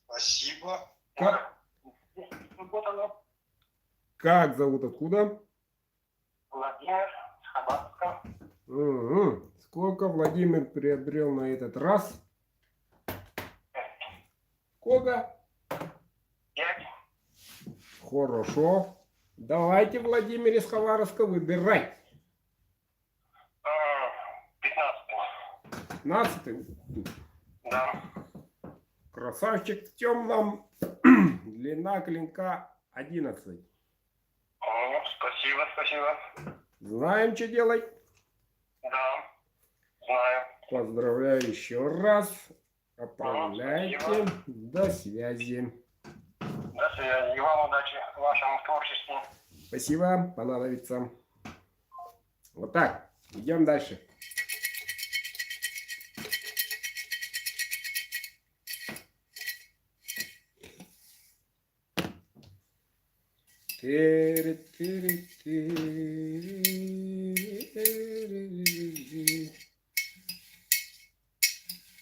Speaker 3: Спасибо.
Speaker 1: Как?
Speaker 3: Вот оно.
Speaker 1: Как зовут, откуда?
Speaker 3: Владимир, Хабаровска.
Speaker 1: Сколько Владимир приобрел на этот раз? Сколько?
Speaker 3: 5.
Speaker 1: Хорошо. Давайте, Владимир из Хабаровска, выбирай.
Speaker 3: 15.
Speaker 1: 15.
Speaker 3: Да.
Speaker 1: Красавчик в темном. Длина клинка 11.
Speaker 3: Спасибо.
Speaker 1: Знаем, что делать?
Speaker 3: Да, знаю.
Speaker 1: Поздравляю еще раз. Поправляйте.
Speaker 3: Спасибо.
Speaker 1: До связи.
Speaker 3: До связи. И вам удачи в вашем творчестве.
Speaker 1: Спасибо. Понадобится. Вот так. Идем дальше.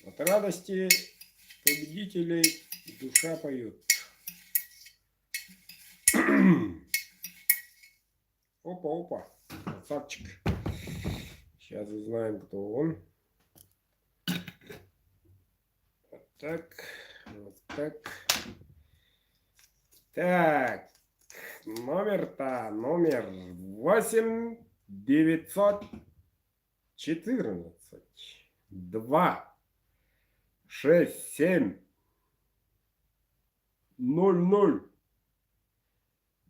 Speaker 1: От радости победителей душа поет. Опа. Красавчик. Сейчас узнаем, кто он. Вот так. Так. Номер 8 914 2 6 7 00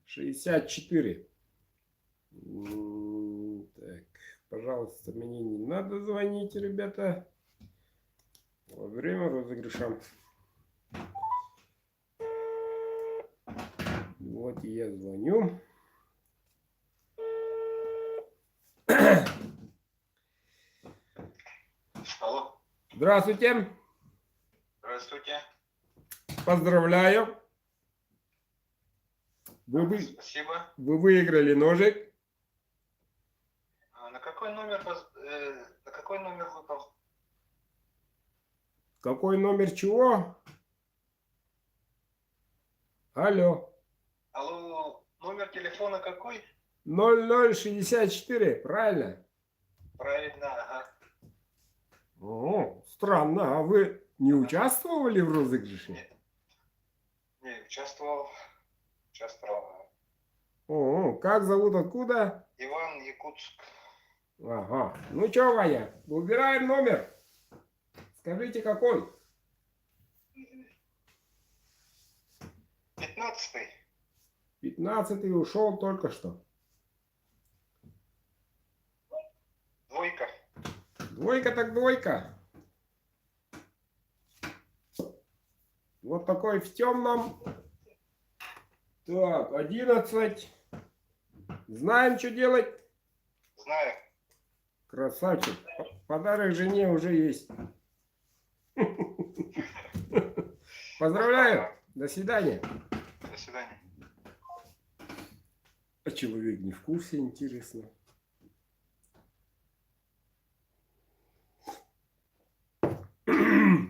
Speaker 1: 64. Так, пожалуйста, мне не надо звонить, ребята, во время розыгрыша. Вот я звоню.
Speaker 3: Алло.
Speaker 1: Здравствуйте.
Speaker 3: Здравствуйте.
Speaker 1: Поздравляю.
Speaker 3: Спасибо.
Speaker 1: Вы выиграли ножик.
Speaker 3: На какой номер выпал?
Speaker 1: Какой номер чего? Алло.
Speaker 3: Алло, номер телефона какой?
Speaker 1: 0064, правильно?
Speaker 3: Правильно, ага.
Speaker 1: О, странно, а вы не участвовали в розыгрыше?
Speaker 3: Нет. Не, участвовал.
Speaker 1: О, как зовут, откуда?
Speaker 3: Иван, Якутск.
Speaker 1: Ага. Ну что, Ваня, выбираем номер. Скажите, какой?
Speaker 3: 15.
Speaker 1: 15 ушел только что.
Speaker 3: Двойка.
Speaker 1: Двойка так двойка. Вот такой в темном. Так, 11. Знаем, что делать?
Speaker 3: Знаю.
Speaker 1: Красавчик. Подарок жене уже есть. Поздравляю. До свидания.
Speaker 3: До свидания.
Speaker 1: А человек не в курсе, интересно.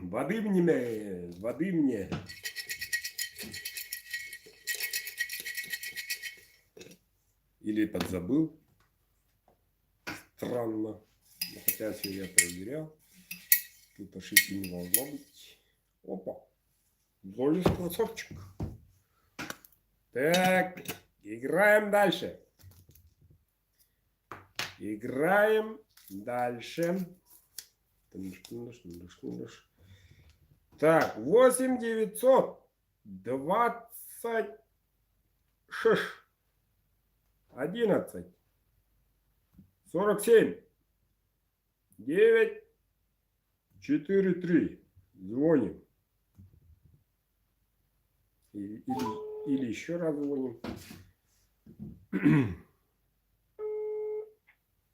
Speaker 1: Воды мне. Или подзабыл. Странно. Хотя все я проверял. Тут ошибки не должно быть. Опа. Золис красавчик. Так, играем дальше. Играем дальше. Так, 8 926 11 47 9 4 3. Звоним. Или еще раз звоним.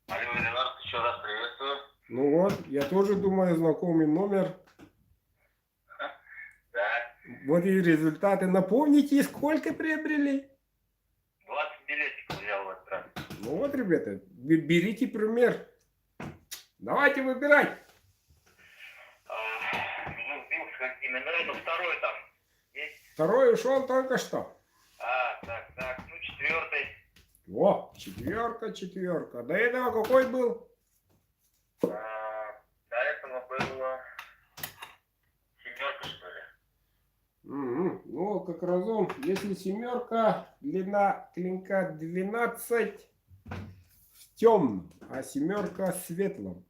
Speaker 2: Алло, Эдуард, еще раз приветствую.
Speaker 1: Ну вот, я тоже думаю, знакомый номер.
Speaker 2: Да,
Speaker 1: Вот и результаты. Напомните, сколько приобрели?
Speaker 2: 20 билетиков взял в этот раз.
Speaker 1: Ну вот, ребята, берите пример. Давайте выбирать.
Speaker 2: Ну, сбился какие номера, но второй там есть.
Speaker 1: Второй ушел только что.
Speaker 2: Так, ну четвертый.
Speaker 1: О, четверка. До этого какой был?
Speaker 2: До этого было семерка, что ли.
Speaker 1: Ну, как разум, если семерка, длина клинка 12 в темном, а семерка в светлом.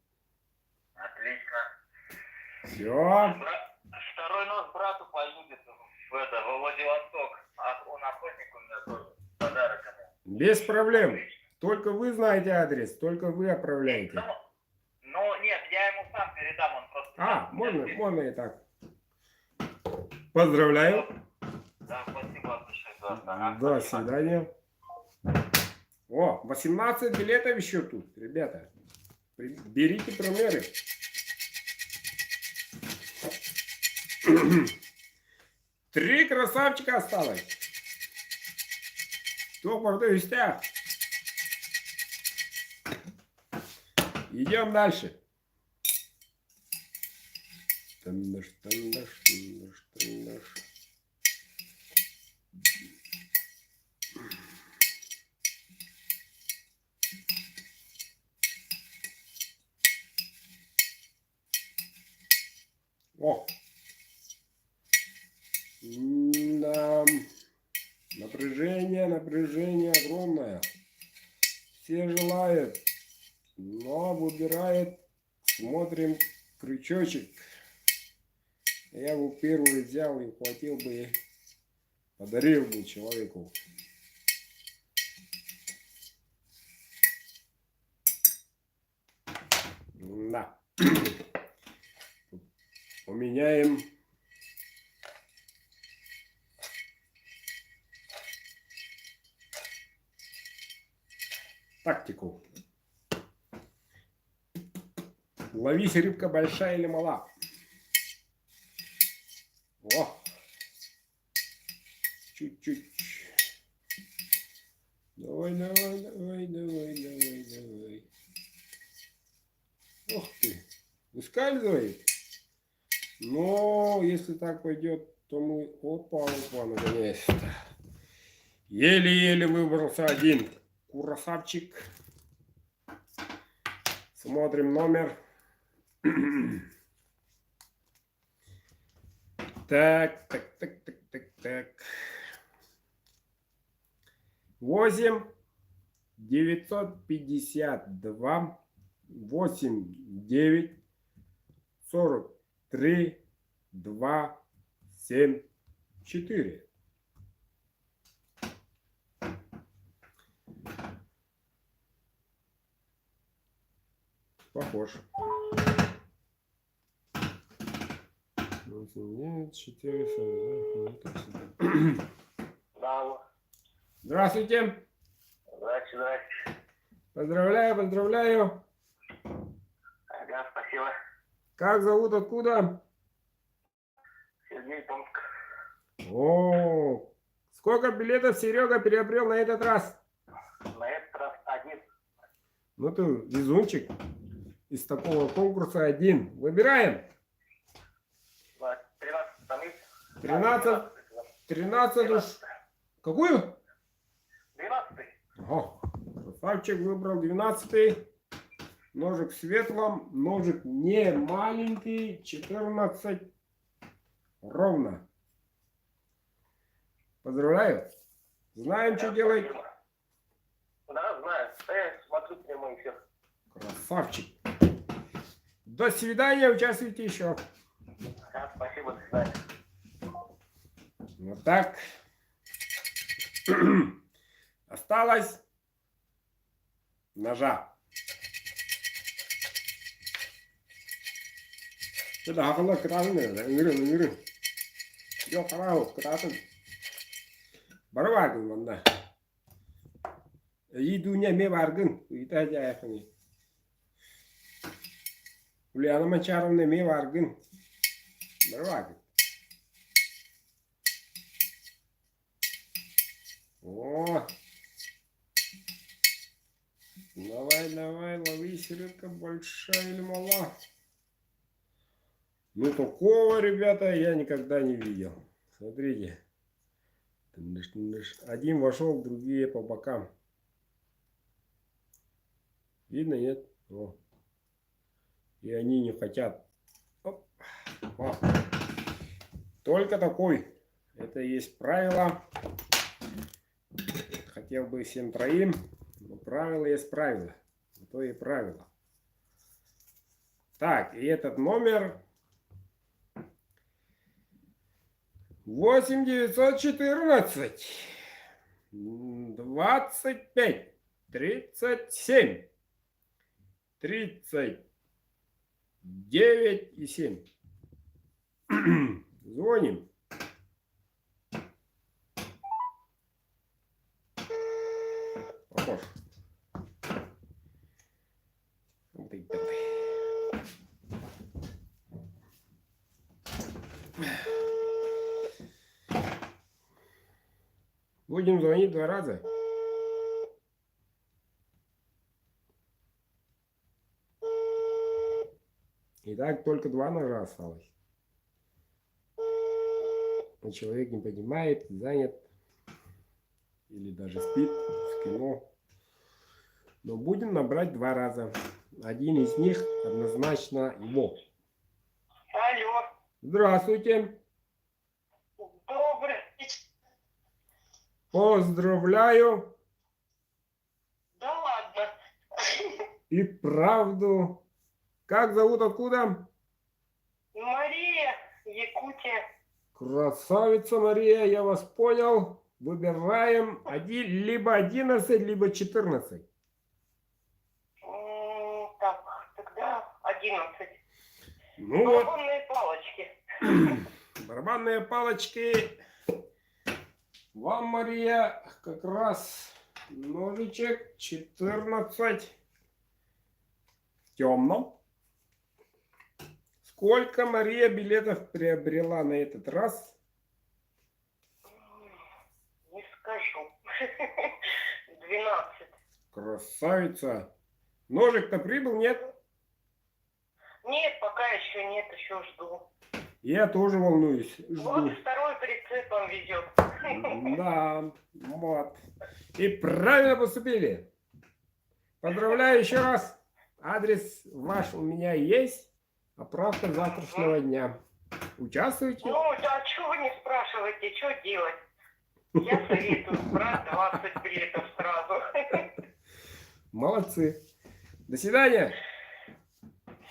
Speaker 2: Отлично.
Speaker 1: Все.
Speaker 2: Второй нос брату поедет во Владивосток. А он охотник у меня тоже. Подарок ему.
Speaker 1: Без проблем. Только вы знаете адрес, только вы отправляете.
Speaker 2: Ну, нет, я ему сам передам, он просто...
Speaker 1: Можно и так. Поздравляю.
Speaker 2: Да, спасибо большое, Эдуард.
Speaker 1: До свидания. О, 18 билетов еще тут, ребята. Берите примеры. 3 красавчика осталось. Кто в гостях? Идем дальше. Тандаш. О! Да. Напряжение огромное. Все желают, но выбирает. Смотрим крючочек. Я бы первый взял и хватил бы и подарил бы человеку. Да. Поменяем. Тактику. Ловись, рыбка большая или мала. О! Чуть-чуть. Давай. Ух ты. Выскальзывает. Но если так пойдет, то мы... Опа, наконец-то. Еле-еле выбрался один красавчик. Смотрим номер. Так. 8 952 8 9 43 2 7 4. Похож. 8 9 4
Speaker 2: Да,
Speaker 1: Здравствуйте.
Speaker 2: здрасте.
Speaker 1: Поздравляю.
Speaker 2: Ага, спасибо.
Speaker 1: Как зовут, откуда?
Speaker 2: Сергей Томск.
Speaker 1: О, сколько билетов Серега приобрел на этот раз?
Speaker 2: На этот раз один.
Speaker 1: Ну ты везунчик. Из такого конкурса один. Выбираем.
Speaker 2: 13 там есть?
Speaker 1: 13 уж. Какую?
Speaker 2: 12.
Speaker 1: Ага. Красавчик выбрал 12. Ножик в светлом. Ножик не маленький. 14. Ровно. Поздравляю. Знаем, что делать.
Speaker 3: Да, знаю. Я смотрю прямой эфир.
Speaker 1: Красавчик. До свидания, участвуйте еще.
Speaker 3: Да, спасибо, до свидания.
Speaker 1: Вот так. Осталось ножа. Cái đó không là cái tao nữa, ngırın. Yok karao, cái tao. Baru vargın bunda. İyi dünya me vargın. İta jayakını. Uliyanama çarımda me vargın. Baru vargın. О! Давай, лови, рыбка большая или мала. Ну, такого, ребята, я никогда не видел. Смотрите. Один вошел, другие по бокам. Видно, нет? О. И они не хотят. Оп. О. Только такой. Это есть правило. Хотел бы всем троим. Но правило есть правило. То и правило. Так, и этот номер 8914 25 37 39 и 7. Звоним. Похож. Будем звонить 2 раза. Итак, только 2 ножа осталось. Но человек не понимает, занят. Или даже спит в кино. Но будем набрать 2 раза. Один из них однозначно его.
Speaker 3: Алло.
Speaker 1: Здравствуйте.
Speaker 3: Добрый.
Speaker 1: Поздравляю.
Speaker 3: Да ладно.
Speaker 1: И правду. Как зовут, откуда?
Speaker 3: Мария, Якутия.
Speaker 1: Красавица Мария, я вас понял. Выбираем либо 11, либо 14.
Speaker 3: Так, тогда 11.
Speaker 1: Ну вот.
Speaker 3: Барабанные палочки.
Speaker 1: Барабанные палочки. Вам, Мария, как раз ножичек 14 в темном. Сколько Мария билетов приобрела на этот раз?
Speaker 3: Не скажу. 12.
Speaker 1: Красавица. Ножик-то прибыл, нет?
Speaker 3: Нет, пока еще нет, еще жду.
Speaker 1: Я тоже волнуюсь.
Speaker 3: Вот
Speaker 1: Жду.
Speaker 3: второй прицепом везет.
Speaker 1: Да, вот. И правильно поступили. Поздравляю еще раз. Адрес ваш у меня есть. Оправка завтрашнего дня. Участвуйте.
Speaker 3: Ну, а что вы не спрашиваете, что делать? Я советую брать 20 билетов сразу.
Speaker 1: Молодцы. До свидания.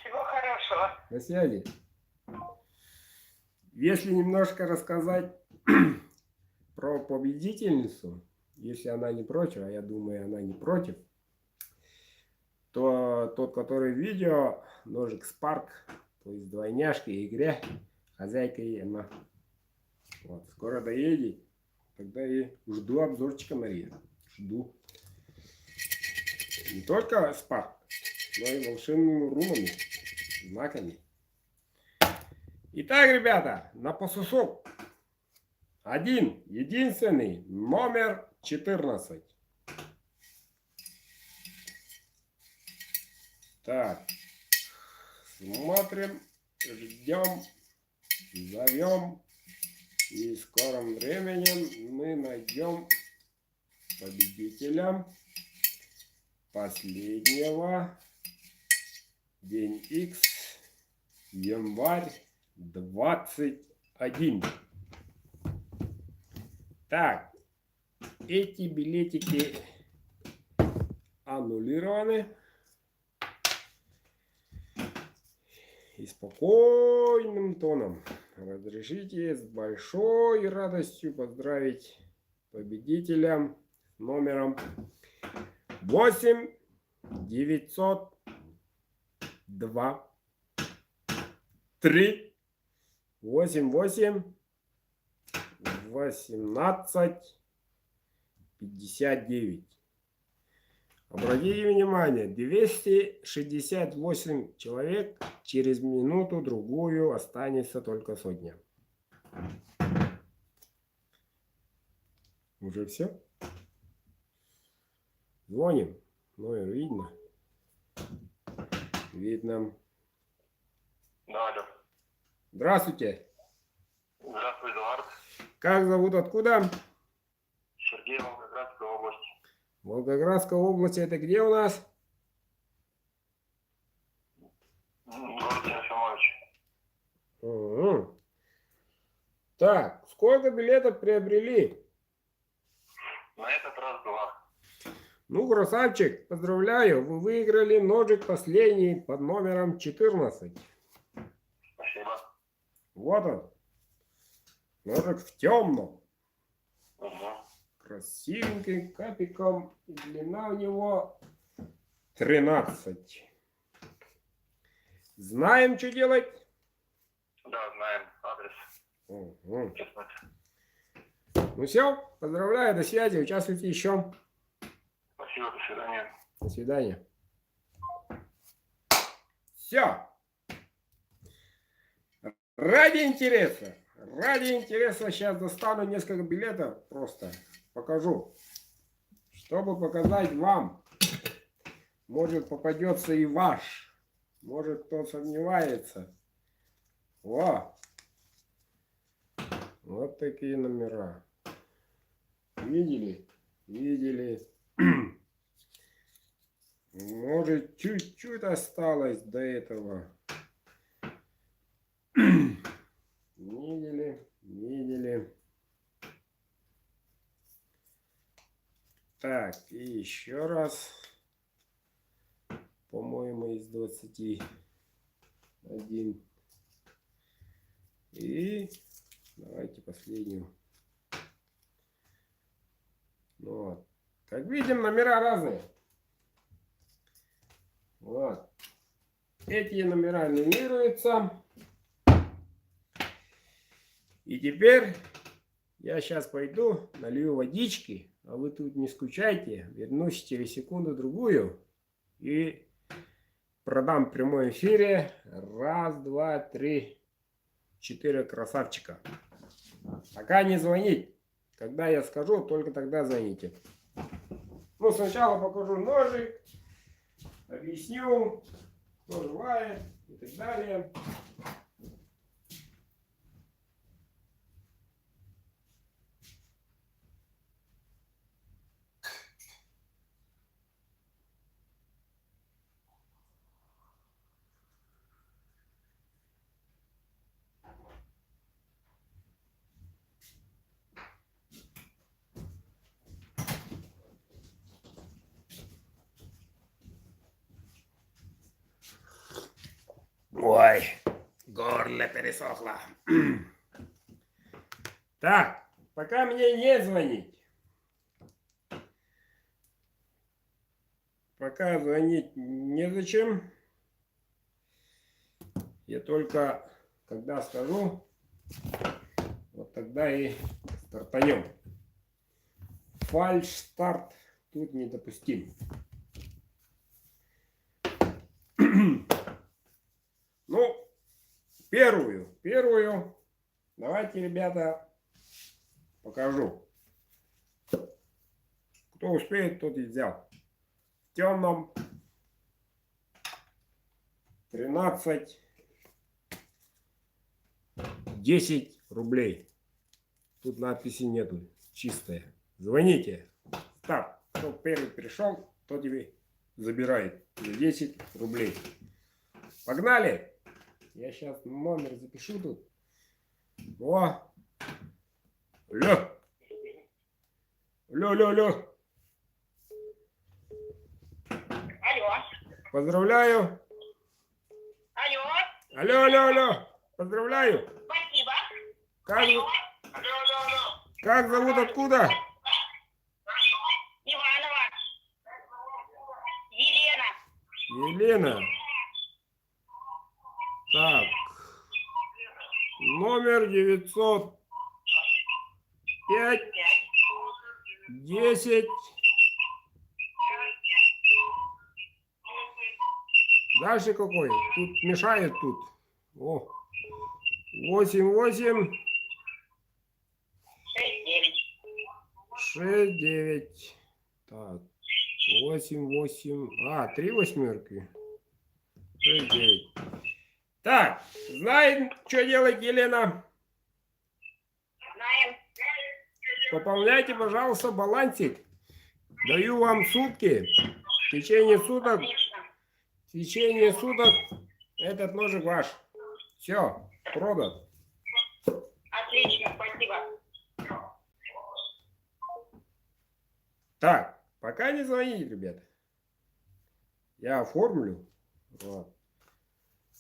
Speaker 3: Всего хорошего.
Speaker 1: До связи. Если немножко рассказать про победительницу, если она не против, а я думаю, она не против, то тот, который видео, ножик Spark, то есть двойняшки игре, хозяйка и она. Вот, скоро доедет, тогда и жду обзорчика, Мария. Жду. Не только Spark, но и волшебными рунами, знаками. Итак, ребята, на посусок. Один, единственный, номер 14. Так, смотрим, ждем, зовем. И в скором времени мы найдем победителя последнего. День X, январь 21. Так, эти билетики аннулированы. И спокойным тоном разрешите с большой радостью поздравить победителя номером 8 902 3 88 18 59. Обратите внимание, 268 человек, через минуту-другую останется только сотня. Уже все? Звоним. Ну и видно. Видно.
Speaker 2: Да, алло.
Speaker 1: Здравствуйте.
Speaker 2: Здравствуй, Эдуард.
Speaker 1: Как зовут, откуда?
Speaker 2: Сергей, Волгоградская область.
Speaker 1: Волгоградская область, это где у нас?
Speaker 2: Город Ефимович.
Speaker 1: Угу. Так, сколько билетов приобрели?
Speaker 2: На этот раз 2.
Speaker 1: Ну, красавчик, поздравляю, вы выиграли ножик последний под номером 14.
Speaker 2: Спасибо.
Speaker 1: Вот он. Ножик в темном.
Speaker 2: Угу.
Speaker 1: Красивенький, капиком. И длина у него 13. Знаем, что делать?
Speaker 2: Да, знаем адрес.
Speaker 1: Угу.
Speaker 2: Честно.
Speaker 1: Ну все, поздравляю, до связи, участвуйте еще.
Speaker 2: Спасибо, до свидания.
Speaker 1: До свидания. Все. Ради интереса сейчас достану несколько билетов просто. Покажу. Чтобы показать вам. Может попадется и ваш. Может кто сомневается. Во. Вот такие номера. Видели? Видели. Может чуть-чуть осталось до этого. Видели? Видели. Так, и еще раз. По-моему, из 21. И давайте последнюю. Вот. Как видим, номера разные. Вот. Эти номера аннулируются. И теперь я сейчас пойду, налью водички, а вы тут не скучайте. Вернусь через секунду-другую и продам в прямом эфире. 1, 2, 3, 4 красавчика. Пока не звонить. Когда я скажу, только тогда звоните. Ну, сначала покажу ножик, объясню, кто желает и так далее. Ой, горло пересохло. Так, пока мне не звонить. Пока звонить незачем. Я только, когда скажу, вот тогда и стартанем. Фальш-старт тут недопустим. Ну, первую, давайте, ребята, покажу. Кто успеет, тот и взял. В темном 13, 10 рублей. Тут надписи нету, чистая. Звоните. Так, кто первый пришел, тот тебе забирает за 10 рублей. Погнали! Я сейчас номер запишу тут. О! Алло! Алло, алло, алло.
Speaker 3: Алло.
Speaker 1: Поздравляю.
Speaker 3: Алло.
Speaker 1: Алло, алло, алло. Поздравляю.
Speaker 3: Спасибо.
Speaker 1: Как,
Speaker 3: Алло.
Speaker 1: как зовут, откуда?
Speaker 3: Иванова. Елена.
Speaker 1: Елена. Так. Номер 905 10. Дальше какой? Тут мешает тут. О. 88
Speaker 3: 6-9.
Speaker 1: 69. Так. 8. А, 3 восьмерки. 6-9. Так, знаем, что делать, Елена?
Speaker 3: Знаем.
Speaker 1: Пополняйте, пожалуйста, балансик. Даю вам сутки. В течение суток,
Speaker 3: Отлично.
Speaker 1: этот ножик ваш. Все, продан.
Speaker 3: Отлично, спасибо.
Speaker 1: Так, пока не звоните, ребята. Я оформлю. Вот.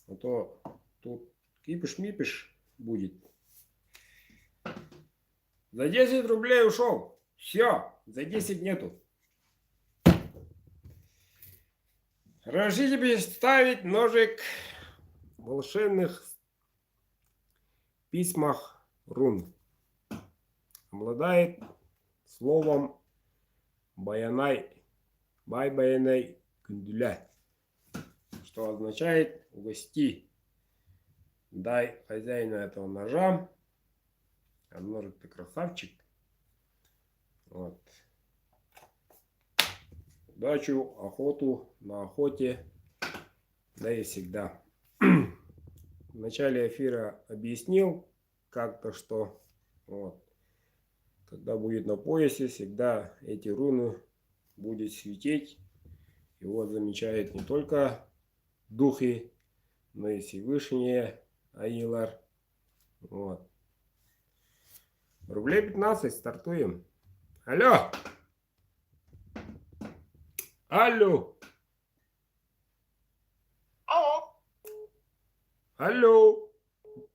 Speaker 1: А то тут кипиш-мипиш будет. За 10 рублей ушел. Все, за 10 нету. Разрешите представить ножик в волшебных письмах рун. Обладает словом баянай, бай-баянай кундуля, что означает угости. Дай хозяину этого ножа. А ножик-то красавчик. Вот. Удачу, охоту, на охоте, да и всегда. В начале эфира объяснил как-то, что вот, когда будет на поясе, всегда эти руны будет светить. Его замечают не только духи, но и Всевышние Аилар. Вот. Рублей 15, стартуем. Алло! Алло!
Speaker 3: Алло.
Speaker 1: Алло!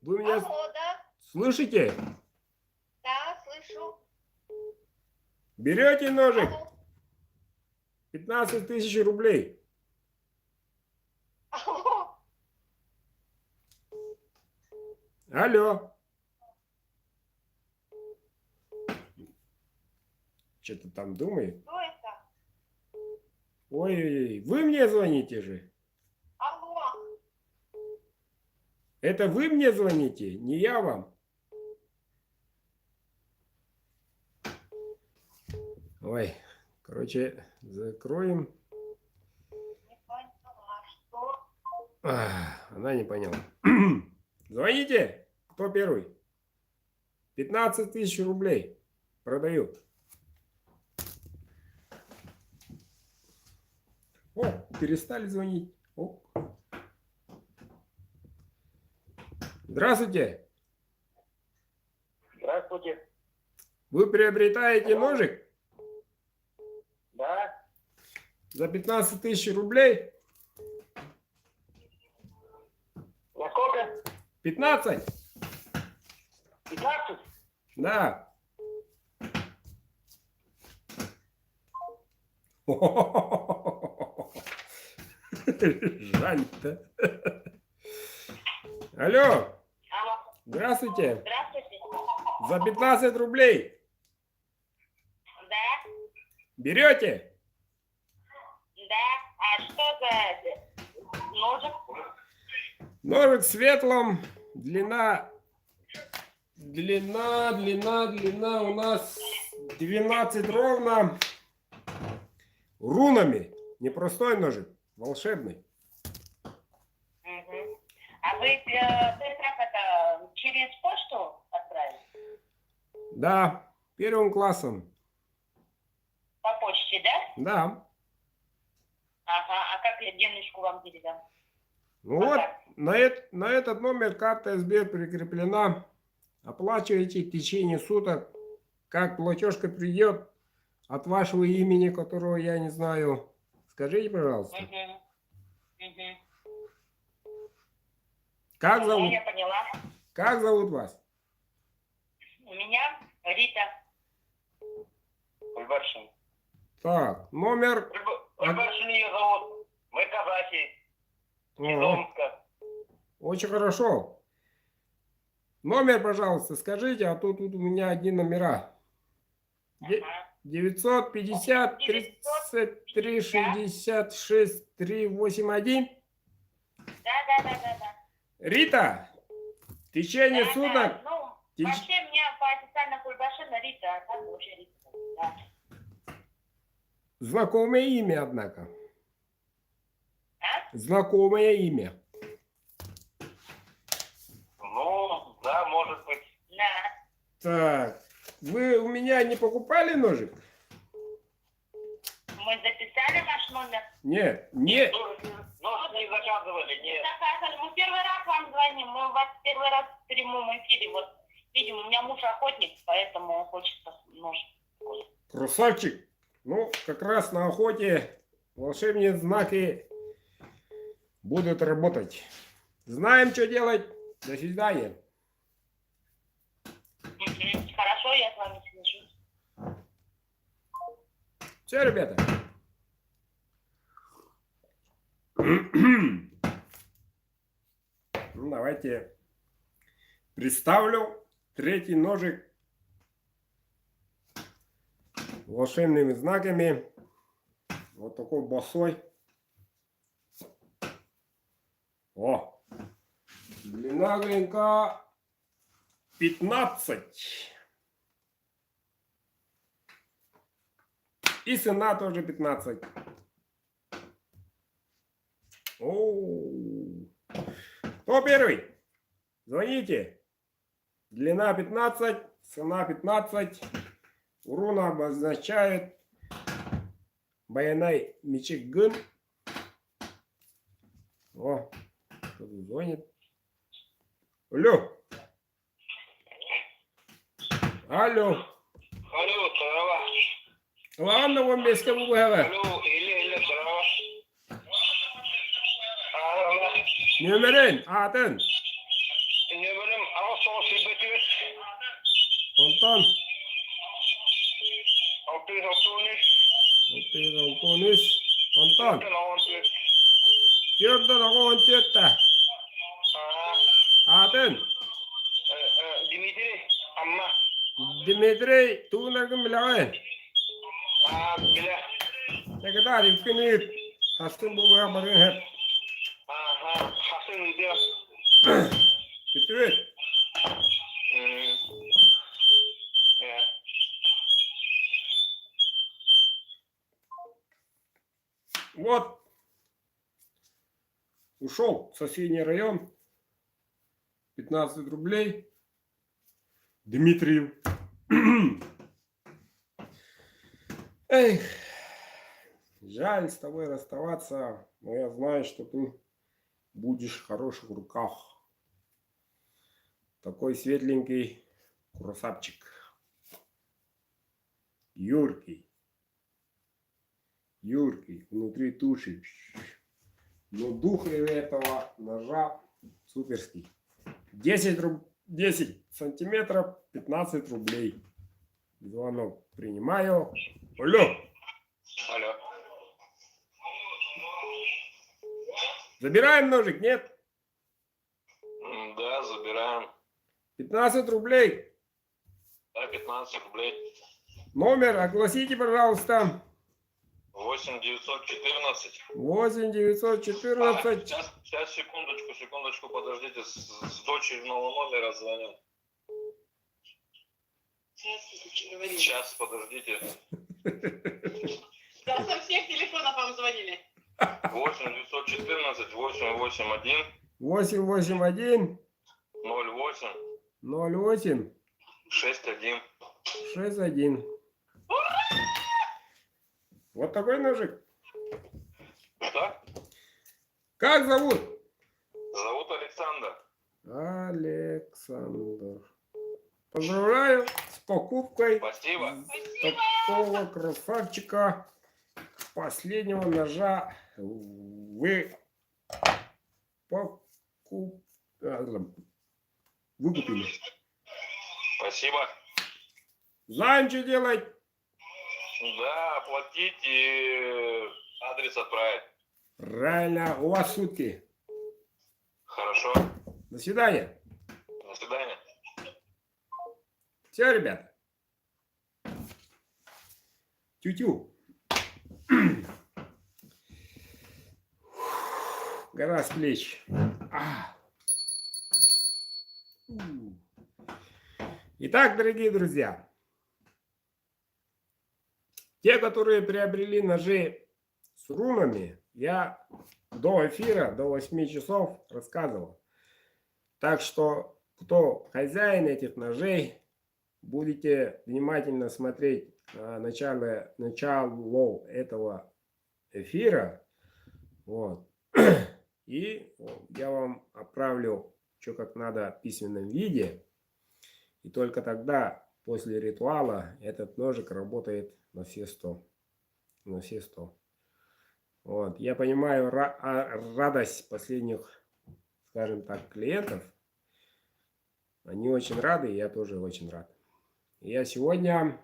Speaker 1: Вы меня
Speaker 3: Алло, да?
Speaker 1: слышите?
Speaker 3: Да, слышу.
Speaker 1: Берете ножик?
Speaker 3: Алло.
Speaker 1: 15 тысяч рублей.
Speaker 3: Алло.
Speaker 1: Алло! Что-то там думает.
Speaker 3: Кто это?
Speaker 1: Ой, вы мне звоните же.
Speaker 3: Алло.
Speaker 1: Это вы мне звоните, не я вам. Ой, короче, закроем.
Speaker 3: Не поняла, что?
Speaker 1: Она не поняла. Звоните. Кто первый? 15 тысяч рублей. Продаю. О, перестали звонить. О. Здравствуйте.
Speaker 2: Здравствуйте.
Speaker 1: Вы приобретаете ножик
Speaker 2: Да?
Speaker 1: за 15 тысяч рублей?
Speaker 2: На сколько?
Speaker 1: 15?
Speaker 2: 15?
Speaker 1: Да. Жаль-то. Алло,
Speaker 3: Алло.
Speaker 1: здравствуйте.
Speaker 3: Здравствуйте.
Speaker 1: За 15 рублей
Speaker 3: Да?
Speaker 1: берете?
Speaker 3: Да. А что за ножик?
Speaker 1: Ножик в светлом, длина у нас 12 ровно. Рунами. Непростой ножик, волшебный.
Speaker 3: Угу. А вы как это через почту отправили?
Speaker 1: Да, первым классом.
Speaker 3: По почте, да?
Speaker 1: Да.
Speaker 3: Ага. А как я денежку вам передам?
Speaker 1: Ну вот, на этот номер карта СБ прикреплена. Оплачивайте в течение суток. Как платежка придет, от вашего имени, которого я не знаю. Скажите, пожалуйста,
Speaker 3: Мгм. Мгм.
Speaker 1: как
Speaker 3: Ну,
Speaker 1: зовут?
Speaker 3: я поняла.
Speaker 1: Как зовут вас?
Speaker 3: У меня Рита. Ульбаршин.
Speaker 1: Так, номер...
Speaker 3: Ульбаршин ее зовут. Мы казахи из
Speaker 1: О,
Speaker 3: Омска.
Speaker 1: очень хорошо. Номер, пожалуйста, скажите, а то тут у меня одни номера.
Speaker 3: Ага.
Speaker 1: 950 33 66 381.
Speaker 3: Да.
Speaker 1: Рита, в течение
Speaker 3: Да.
Speaker 1: суток...
Speaker 3: Ну,
Speaker 1: в теч-
Speaker 3: вообще меня по-официально Кульбашина Рита, а так вообще Рита. Да.
Speaker 1: Знакомое имя, однако.
Speaker 3: А?
Speaker 1: Знакомое имя.
Speaker 3: Ну, да, может быть. Да.
Speaker 1: Так, вы у меня не покупали ножик?
Speaker 3: Мы записали наш номер.
Speaker 1: Нет, нет.
Speaker 3: Нож не заказывали, нет. Заказывали. Мы первый раз вам звоним. Мы у вас первый раз в прямом эфире. Вот, видим, у меня муж охотник, поэтому хочется нож.
Speaker 1: Красавчик. Ну, как раз на охоте волшебные знаки будут работать. Знаем, что делать. До свидания.
Speaker 3: Мгм. Хорошо, я с вами свяжусь.
Speaker 1: Все, ребята. Ну, давайте представлю третий ножик волшебными знаками. Вот такой босой. О! Длина клинка 15. И цена тоже 15. Оу. Кто первый? Звоните. Длина 15, цена 15. Урон обозначает Баянай Мичиган. О, кто-то звонит. Алло. Алло.
Speaker 2: Алло, трава.
Speaker 1: Ладно, вам без кого говорить.
Speaker 2: Алло, или трава.
Speaker 1: Нөмірін, атын.
Speaker 2: Не білем, ағыл себетіңіз.
Speaker 1: Антон.
Speaker 2: 613.
Speaker 1: 613. Антон.
Speaker 2: 14.
Speaker 1: Керден ағуын тетті. Атын.
Speaker 2: Дмитрий, Амма.
Speaker 1: Дмитрий, туғынарғын білағын.
Speaker 2: Біле.
Speaker 1: Тәкідар, үлкініп. Хастын бұға барын әп.
Speaker 2: Хасын үйде.
Speaker 1: Күтірет. Вот. Ушел в соседний район. 15 рублей. Дмитрию. Эх. Жаль с тобой расставаться, но я знаю, что ты будешь в хороших руках. Такой светленький красавчик. Юркий. Юркий. Внутри туши. Но дух этого ножа суперский. 10 сантиметров, 15 рублей. Звонок принимаю. Алло.
Speaker 2: Алло.
Speaker 1: Забираем ножик, нет?
Speaker 2: Да, забираем.
Speaker 1: 15 рублей.
Speaker 2: Да, 15 рублей.
Speaker 1: Номер огласите, пожалуйста.
Speaker 2: 8914.
Speaker 1: 8914.
Speaker 2: Сейчас, секундочку, подождите. С дочерного номера звоню. Сейчас, подождите.
Speaker 4: Да, со всех телефонов вам звонили.
Speaker 2: 8914 881
Speaker 1: 881
Speaker 2: 08
Speaker 1: 08
Speaker 2: 61.
Speaker 1: 61. Вот такой ножик.
Speaker 2: Что?
Speaker 1: Как зовут?
Speaker 2: Зовут Александр.
Speaker 1: Александр. Поздравляю с покупкой
Speaker 2: Спасибо.
Speaker 1: такого красавчика, последнего ножа вы выкупили.
Speaker 2: Спасибо.
Speaker 1: Знаем, что делать.
Speaker 2: Да, оплатить и адрес отправить.
Speaker 1: Правильно, у вас сутки.
Speaker 2: Хорошо.
Speaker 1: До свидания.
Speaker 2: До свидания.
Speaker 1: Все, ребята. Тю-тю. Гора с плеч. Итак, дорогие друзья, те, которые приобрели ножи с рунами, я до эфира, до 8 часов рассказывал. Так что, кто хозяин этих ножей, будете внимательно смотреть начало этого эфира. Вот. И я вам отправлю, что как надо, в письменном виде. И только тогда, после ритуала, этот ножик работает на все 100. На все 100. Вот. Я понимаю радость последних, скажем так, клиентов. Они очень рады, и я тоже очень рад. И я сегодня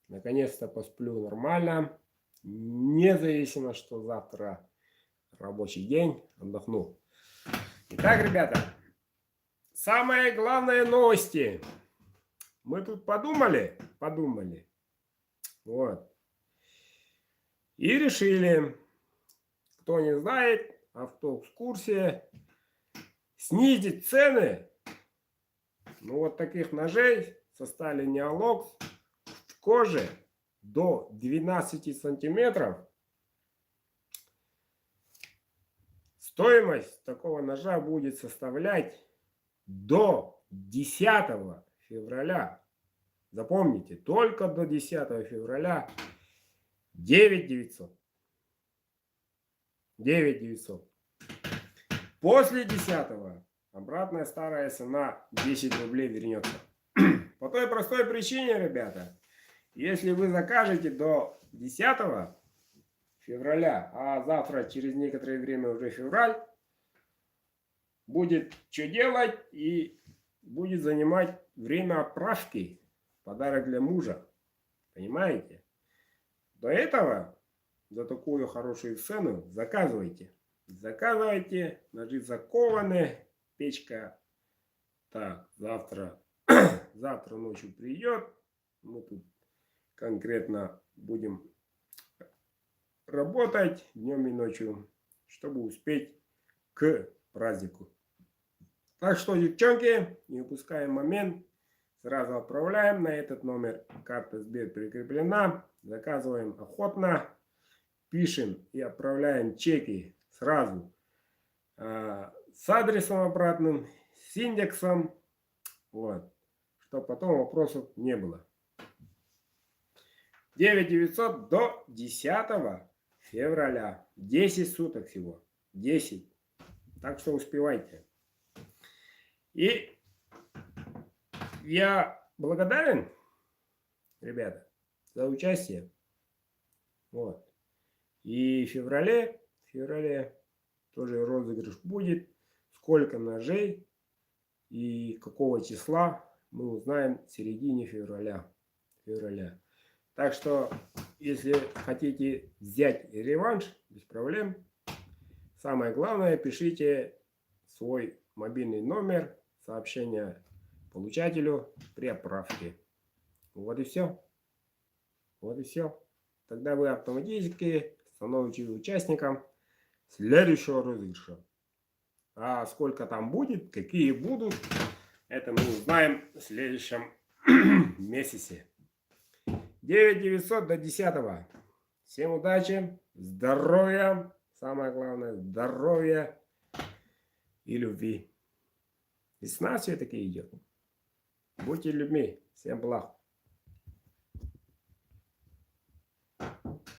Speaker 1: наконец-то посплю нормально. Независимо, что завтра рабочий день, отдохну. Итак, ребята, самые главные новости. Мы тут подумали. Вот. И решили, кто не знает, а кто в курсе, снизить цены. Ну вот таких ножей со стали Неолокс в коже до 12 сантиметров. Стоимость такого ножа будет составлять до 10 февраля. Запомните, только до 10 февраля 9900. 9900. После 10 обратная старая цена 10 рублей вернется. По той простой причине, ребята, если вы закажете до 10 февраля, а завтра через некоторое время уже февраль, будет что делать и будет занимать время отправки. Подарок для мужа. Понимаете? До этого, за такую хорошую цену, заказывайте. Заказывайте, ножи закованы, печка. Так, завтра ночью придет. Мы тут конкретно будем работать днем и ночью, чтобы успеть к празднику. Так что, девчонки, не упускаем момент. Сразу отправляем на этот номер. Карта Сбер прикреплена. Заказываем охотно. Пишем и отправляем чеки сразу с адресом обратным, с индексом. Вот. Чтобы потом вопросов не было. 9900 до 10 февраля. 10 суток всего. 10. Так что успевайте. И я благодарен, ребята, за участие. Вот. И в феврале тоже розыгрыш будет. Сколько ножей и какого числа мы узнаем в середине февраля. Так что, если хотите взять реванш, без проблем. Самое главное, пишите свой мобильный номер, сообщение получателю при отправке. Вот и все. Тогда вы автоматически становитесь участником следующего розыгрыша. А сколько там будет, какие будут, это мы узнаем в следующем месяце. 9900 до 10. Всем удачи, здоровья, самое главное, здоровья и любви. Весна все-таки идет. Будьте людьми. Всем благ.